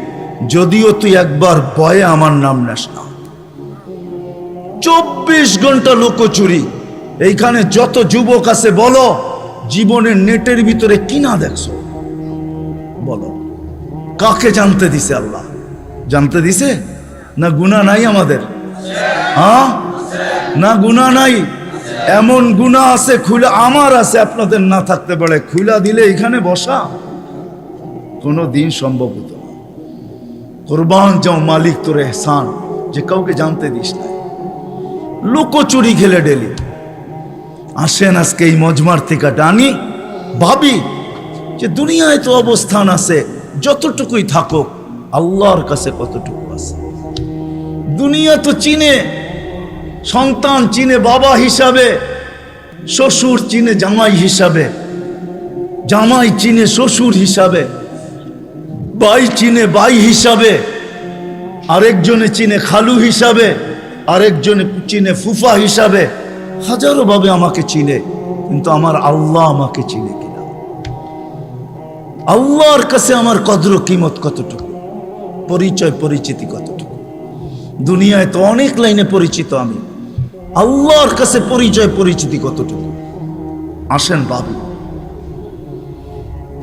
যদিও তুই একবার ভয়ে আমার নাম নেস না। 24 ঘন্টা লুকোচুরি। এইখানে যত যুবক আছে বলো, জীবনের নেটের ভিতরে কি না দেখছো? বলো, কাকে জানতে দিছে আল্লাহ? জানতে দিছে না? গুনাহ নাই আমাদের? হ্যাঁ, না গুনাহ নাই? এমন গুনাহ আছে খুলে, আমার আছে, আপনাদের না থাকতে পারে। খুলা দিলে এখানে বসা কোনো দিন সম্ভব হতো না। কোরবান যাও মালিক তোর এহসান, যে কাউকে জানতে দিস না। লুকোচুরি খেলে ডেলি আসেন। আজকে এই মজমার থেকে টানি, ভাবি যে দুনিয়ায় তো অবস্থান আছে, যতটুকুই থাকুক আল্লাহর কাছে কতটুকু আছে। দুনিয়া তো চিনে, সন্তান চিনে বাবা হিসাবে, শ্বশুর চিনে জামাই হিসাবে, জামাই চিনে শ্বশুর হিসাবে, ভাই চিনে ভাই হিসাবে, আরেকজনে চিনে খালু হিসাবে, আরেকজনে চিনে ফুফা হিসাবে, হাজারো ভাবে আমাকে চিনে, কিন্তু আমার আল্লাহ আমাকে চিনে কিনা? আল্লাহর কাছে আমার কদর কিমত কতটুকু, পরিচয় পরিচিতি কতটুকু? দুনিয়ায় তো অনেক লাইনে পরিচিত আমি, আল্লাহর কাছে পরিচয় পরিচিতি কতটুকু? আসেন ভাবি,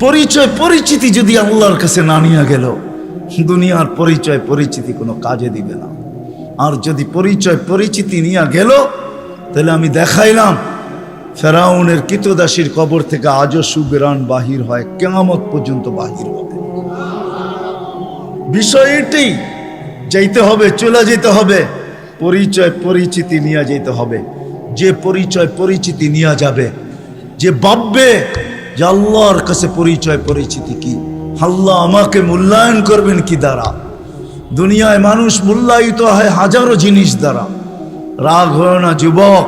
পরিচয় পরিচিতি যদি আল্লাহর কাছে না নিয়ে গেল, দুনিয়ার পরিচয় পরিচিতি কোনো কাজে দিবে না। আর যদি পরিচয় পরিচিতি নিয়ে গেল, তাহলে আমি দেখাইলাম ফেরাউনের কৃতদাসীর কবর থেকে আজও সুবেরান বাহির হয়, কিয়ামত পর্যন্ত বাহির হবে। বিষয় এটাই, যাইতে হবে, চলে যেতে হবে, পরিচয় পরিচিতি নিয়ে যেতে হবে। যে পরিচয় পরিচিতি নিয়ে যাবে, যে ভাববে যে আল্লাহর কাছে পরিচয় পরিচিতি কি, আল্লাহ আমাকে মূল্যায়ন করবেন কি দ্বারা? দুনিয়ায় মানুষ মূল্যায়িত হয় হাজারো জিনিস দ্বারা। রাগ হয় না যুবক,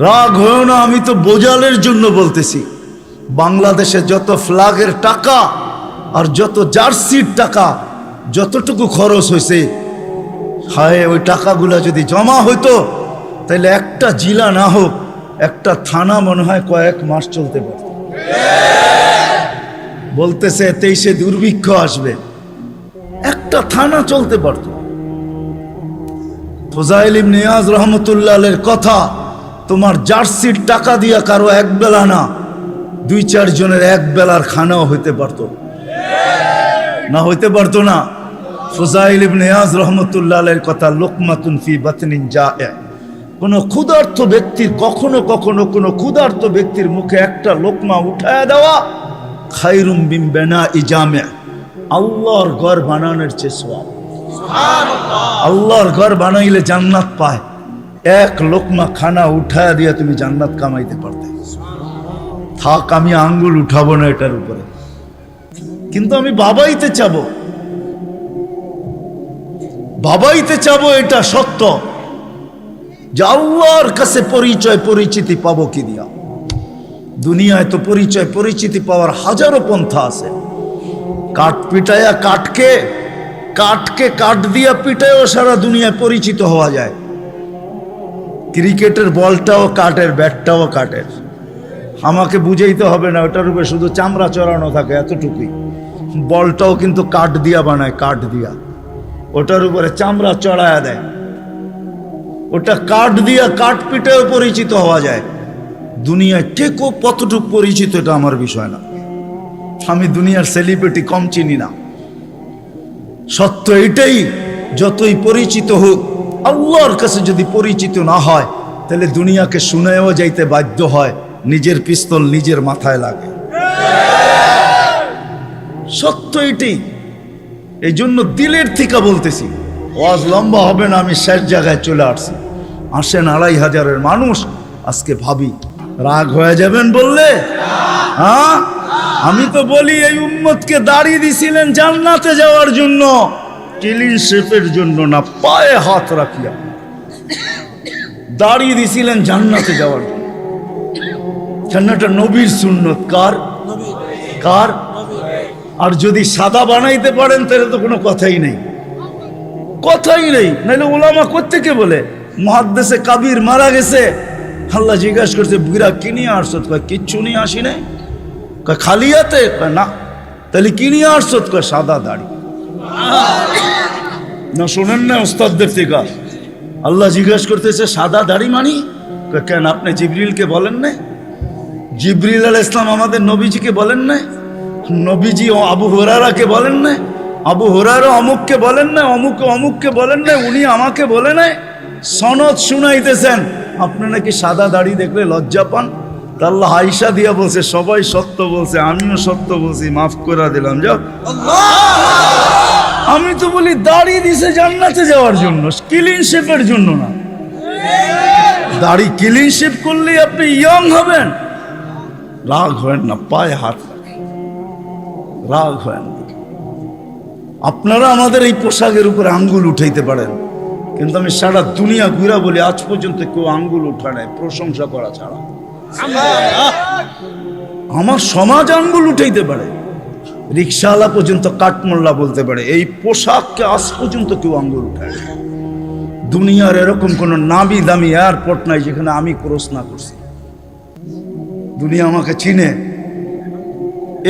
রাগ হয় না, আমি তো বোঝালের জন্য বলতেছি। বাংলাদেশে যত ফ্ল্যাগের টাকা আর যত জার্সির টাকা যতটুকু খরচ হয়েছে, হায় ওই টাকাগুলা যদি জমা হইতো, তাহলে একটা জেলা না হোক, একটা থানা মনে হয় কয়েক মাস চলতে পারত। বলতেছে 23-এ দুর্ভিক্ষ আসবে, একটা থানা চলতে পারত। ফুজাইল ইবনে ইয়াজ রহমতুল্লাহ আলাইহির কথা, তোমার জার্সির টাকা দিয়া কারো এক বেলা না, 2-4 জনের এক বেলার খানাও হইতে পারত না, হইতে পারতো না। ফুজাইল ইবনে ইয়াজ রহমতুল্লাহ আলাইহির কথা, লুকমাতুন ফি বাতনিন জায়ে, কোন ক্ষুধার্ত ব্যক্তির কখনো কখনো কোন ক্ষুধার্ত ব্যক্তির মুখে একটা লোকমা উঠায় দেওয়া খায়রুম মিন বিনাই জামে, আল্লাহর ঘর বানানোর চেয়ে সওয়াব। আল্লাহর ঘর বানাইলে জান্নাত পায়, এক লোকমা খানা উঠায় দিয়া তুমি জান্নাত কামাইতে পারতে। থাক, আমি আঙ্গুল উঠাবো না এটার উপরে, কিন্তু আমি বাবাইতে চাবো, বাবাইতে চাবো, এটা সত্য যে আল্লাহর কাছে পরিচয় পরিচিতি পাবো কি দিয়া? দুনিয়ায় তো পরিচয় পরিচিতি পাওয়ার হাজারো পন্থা আছে। কাঠ পিটায়া কাঠকে, কাঠকে কাঠ দিয়া পিটায়ও সারা দুনিয়ায় পরিচিত হওয়া যায়। ক্রিকেটের বলটাও কাঠের, ব্যাটটাও কাঠের। আমাকে বুঝাইতে হবে না, ওটার উপরে শুধু চামড়া চড়ানো থাকে, এতটুকুই। বলটাও কিন্তু কাঠ দিয়া বানায়, কাঠ দিয়া, ওটার উপরে চামড়া চড়ায়া দেয়। ওটা কাঠ দিয়া, কাঠ পিটেও পরিচিত হওয়া যায়। দুনিয়ায় কে কতটুকু পরিচিত এটা আমার বিষয় না, আমি দুনিয়ার সেলিব্রিটি কম চিনি না। সত্য এটাই, যতই পরিচিত হোক, আল্লাহর কাছে যদি পরিচিত না হয়, তাহলে দুনিয়াকে শুনেও যাইতে বাধ্য হয়, নিজের পিস্তল নিজের মাথায় লাগে। সত্য এটাই। এই জন্য দিলের থেকে বলতেছি, ওয়াজ লম্বা হবে না, আমি শেষ জায়গায় চলে আসছি। আসেন 2500-এর মানুষ, আজকে ভাবি রাগ হয়ে যাবেন বললে? হ্যাঁ, আমি তো বলি এই উম্মতকে দাঁড়িয়ে দিছিলেন জান্নাতে যাওয়ার জন্য, ক্লিন শেপের জন্য না, পায়ে হাত রাখিয়া দাঁড়িয়ে দিছিলেন জান্নাতে যাওয়ার জন্য। জান্নাতটা নবীর সুন্নত। কার? কার? আর যদি সাদা বানাইতে পারেন তাহলে তো কোনো কথাই নেই, কথাই নেই। নাহলে ওলামা কোত্থেকে বলে মুহাদ্দিসে কাবির মারা গেছে, আল্লাহ জিজ্ঞাসা করছে বুড়া কি নিয়ে আসছত? কয় কিচ্ছু নিয়ে আসি নাই। কয় খালি হাতে? কয় না। তাহলে কি নিয়ে আসছত? কয় সাদা দাড়ি। না শোনেন না ওস্তাদদের থেকে? আল্লাহ জিজ্ঞাসা করতেছে সাদা দাড়ি মানি? কয় কেন, আপনি জিবরিলকে বলেন নাই? জিবরিল আলাইহিস সালাম আমাদের নবীজিকে বলেন নাই? নবীজি আবু হুরায়রাকে বলেন নাই? আবু হুরায়রা অমুককে বলেন নাই? অমুক অমুককে বলেন নাই? উনি আমাকে বলে নাই? সনদ শুনাইতেছেন, আপনি নাকি সাদা দাড়ি দেখলে লজ্জা পান। আল্লাহ আয়েশা দিয়া বলছে সবাই সত্য বলছে, আমিও সত্য বলছি, মাফ করে দিলাম। যাও, আমি তো বলি দাড়ি দিছে জান্নাতে যাওয়ার জন্য, ক্লিন শেপের জন্য না। দাড়ি ক্লিন শেপ করলে আপনি ইয়ং হবেন। রাগ হয় না, পায়ে হাত রাখেন, রাগ হয় না। আপনারা আমাদের এই পোশাকের উপরে আঙ্গুল উঠাইতে পারেন, কিন্তু আমি সারা দুনিয়া ঘুরা বলি আজ পর্যন্ত কেউ আঙ্গুল উঠা নাই প্রশংসা করা ছাড়া। আমার সমাজ আঙ্গুল উঠাইতে পারে, রিক্সাওয়ালা পর্যন্ত কাঠমোল্লা বলতে পারে, এই পোশাককে আজ পর্যন্ত কেউ আঙ্গুল উঠায়। দুনিয়ার এরকম কোন নামি দামি এয়ারপোর্ট নাই যেখানে আমি ক্রস না করছি। দুনিয়া আমাকে চিনে।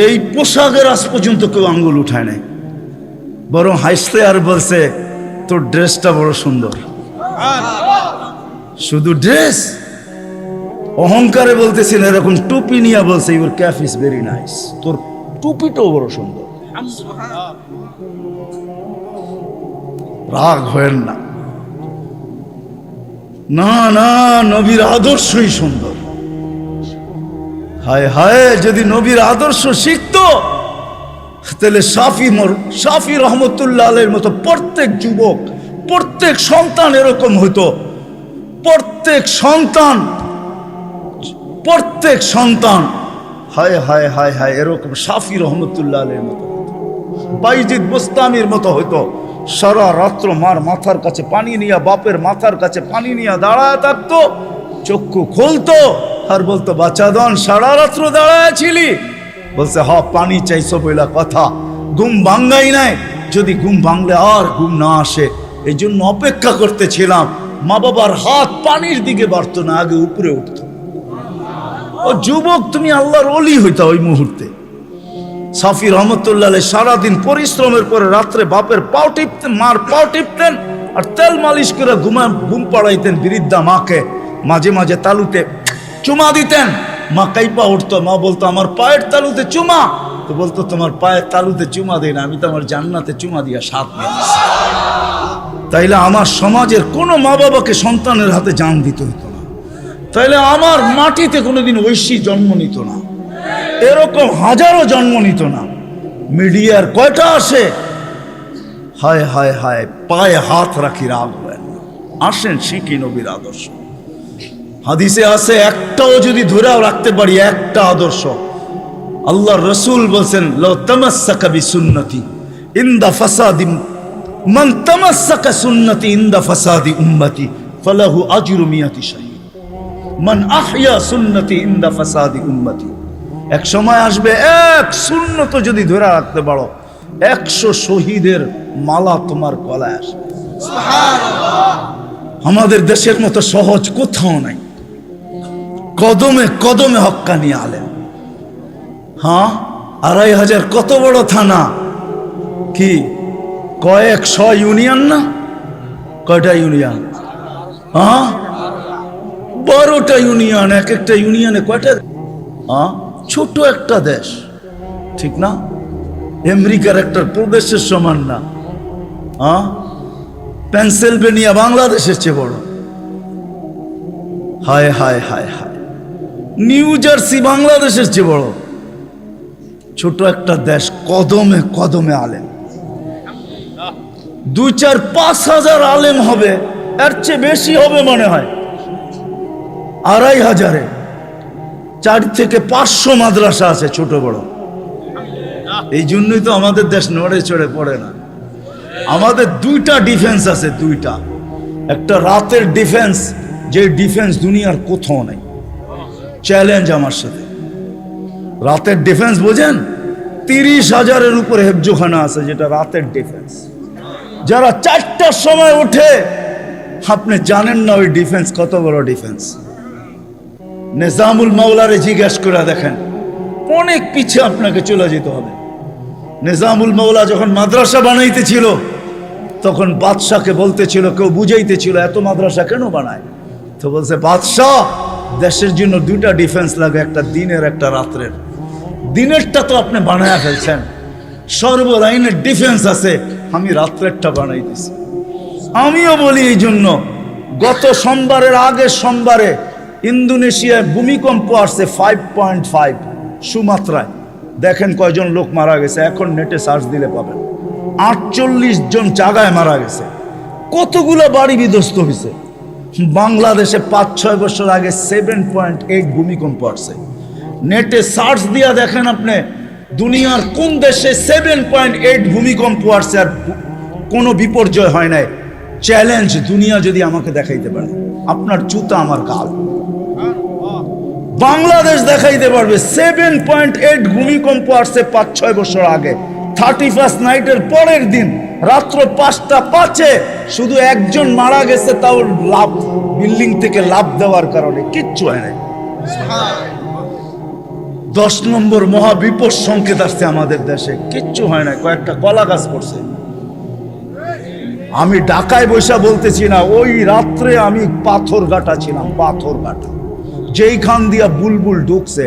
এই পোশাকের আজ পর্যন্ত কেউ আঙ্গুল উঠায় নাই, বরং হাসতে আর বলছে তোর ড্রেসটা বড় সুন্দর। শুধু ড্রেস, অহংকারে বলতেছিল, এরকম টুপি নিয়ে বলছে your cap is very nice, তোর টুপিটাও বড় সুন্দর। রাগ হয়েন না, না না, নবীর আদর্শই সুন্দর। হায় হায়, যদি নবীর আদর্শ শিখতো তাহলে শাফি রহমতুল্লাহ আলাইহির মতো প্রত্যেক যুবক, প্রত্যেক সন্তান এরকম হইতো। প্রত্যেক সন্তান হায় হায় হায় হায় এরকম শাফি রহমতুল্লাহ আলাইহির মতো, বাইজিদ বুস্তামির মতো হইতো। সারা রাত্র মার মাথার কাছে পানি নিয়ে, বাপের মাথার কাছে পানি নিয়ে দাঁড়ায় থাকতো। চক্ষু খুলতো আর বলতো বাচ্চাদন সারা রাত্র দাঁড়ায় ছিলি? বলছে হ, পানি চাইছো বইলা কথা, ঘুম ভাঙ্গাই নাই। যদি ঘুম ভাঙলে আর ঘুম না আসে, এই জন্য অপেক্ষা করতেছিলাম। মা বাবার হাত পানির দিকে বাড়তো না, আগে উপরে উঠতো। ও যুবক, তুমি আল্লাহর ওলি হইতা ওই মুহূর্তে। শাফি রহমতুল্লাহ আলাইহি সারাদিন পরিশ্রমের পরে রাত্রে বাপের পাও টিপতেন, মার পাও টিপতেন, আর তেল মালিশ করে ঘুম পাড়াইতেন বৃদ্ধা মাকে। মাঝে মাঝে তালুতে চুমা দিতেন, মা কাইপা উঠতো। মা বলতো আমার পায়ের তালুতে চুমা, তো বলতো তোমার পায়ের তালুতে চুমা দেই না, আমি তো আমার জান্নাতে চুমা দিয়া সাথ নিয়েছি। তাইলে আমার সমাজের কোনো মা বাবাকে সন্তানের হাতে জান দিতে হতো না। তাইলে আমার মাটিতে কোনোদিন ঐশী জন্ম নিত না, এরকম হাজারো জন্ম নিত না। মিডিয়ার কয়টা আসে, হায় হায় হায়, পায়ে হাত রাখি রাগ হয় না। আসেন শিখি নবীর আদর্শ। হাদিসে আছে, একটাও যদি ধরেও রাখতে পারি, একটা আদর্শ, আল্লাহর রাসূল বলছেন লাউ তামাসসাকা বিসুন্নতি ইনদা ফাসাদি মান তামাসসাকা সুন্নতি ইনদা ফাসাদি উম্মতি ফালাহু আজরু মিয়াতি শাহীদ মান আহইয়া সুন্নতি ইনদা ফাসাদি উম্মতি। এক সময় আসবে, এক সুন্নত যদি ধরে রাখতে পারো, 100 শহীদের মালা তোমার গলায় আসবে। আমাদের দেশের মতো সহজ কোথাও নাই। কদমে কদমে হক্কানি আলেম। হ্যাঁ, 2500 কত বড় থানা, কি কয়েকশ ইউনিয়ন না? কয়টা ইউনিয়ন? হ্যাঁ, 12টা ইউনিয়ন। এক একটা ইউনিয়নে কয়টা? হ্যাঁ, ছোট একটা দেশ, ঠিক না? আমেরিকার একটা প্রদেশের সমান না। হ্যাঁ, পেনসিলভেনিয়া বাংলাদেশের চেয়ে বড়। হায় হায় হায় হায়, নিউ জার্সি বাংলাদেশের চেয়ে বড়। ছোট একটা দেশ, কদমে কদমে আলেম। 2, 4, 5 হাজার আলেম হবে, এর চেয়ে বেশি হবে মনে হয়। 2500-এ 4 থেকে 500 মাদ্রাসা আছে, ছোট বড়। এই জন্যই তো আমাদের দেশ নড়ে চড়ে পড়ে না। আমাদের 2টা ডিফেন্স আছে, 2টা। একটা রাতের ডিফেন্স, যে ডিফেন্স দুনিয়ার কোথাও নাই। চ্যালেঞ্জ আমার সাথে। রাতের ডিফেন্স বোঝেন? 30,000-এর উপরে হেফজোখানা আছে, যেটা রাতের ডিফেন্স। যারা 4টার সময় ওঠে, আপনি জানেন না ওই ডিফেন্স কত বড় ডিফেন্স। নিজামুল মাওলারে জিজ্ঞেস করে দেখেন, অনেক পিছিয়ে আপনাকে চলে যেতে হবে। নিজামুল মাওলা যখন মাদ্রাসা বানাইতেছিল, তখন বাদশাকে বলতেছিল, কেউ বুঝাইতেছিল এত মাদ্রাসা কেন বানায়? তো বলছে, বাদশাহ, দেশের জন্য 2টা ডিফেন্স লাগে, একটা দিনের একটা রাত্রের। দিনেরটা তো আপনি বানায়া ফেলছেন, সর্বলাইনের ডিফেন্স আছে, আমি রাত্রেরটা বানাই দিছি। আমিও বলি এই জন্য, গত সোমবারের আগের সোমবারে ইন্দোনেশিয়ায় ভূমিকম্প আসছে 5.5 সুমাত্রায়। দেখেন কয়জন লোক মারা গেছে, এখন নেটে সার্চ দিলে পাবেন। 48 জন জায়গায় মারা গেছে। কতগুলো বাড়ি বিধ্বস্ত হয়েছে। বাংলাদেশে 5-6 বছর আগে 7.8 ভূমিকম্প আসছে। নেটে সার্চ দিয়া দেখেন আপনি, দুনিয়ার কোন দেশে 7.8 ভূমিকম্প আসছে আর কোনো বিপর্যয় হয় নাই। চ্যালেঞ্জ, দুনিয়া যদি আমাকে দেখাইতে পারে, আপনার জুতা আমার গাল। বাংলাদেশ দেখাইতে পারবে 7.8 ভূমিকম্প আসছে 5-6 বছর আগে। 31st নাইটের পরের দিন রাত্র 5:05 শুধু একজন মারা গেছে, তাও লাভ, বিল্ডিং থেকে লাভ দেওয়ার কারণে, কিচ্ছু হয় নাই। 10 নম্বর মহাবিপদ সংকেত আসছে আমাদের দেশে, কিচ্ছু হয় না, কয়েকটা কলা গাছ পড়ছে। আমি ঢাকায় বসে বলতেছি না, ওই রাত্রে আমি পাথর ঘাটা ছিলাম, পাথর ঘাটা, যেইখান দিয়া বুলবুল ঢুকছে।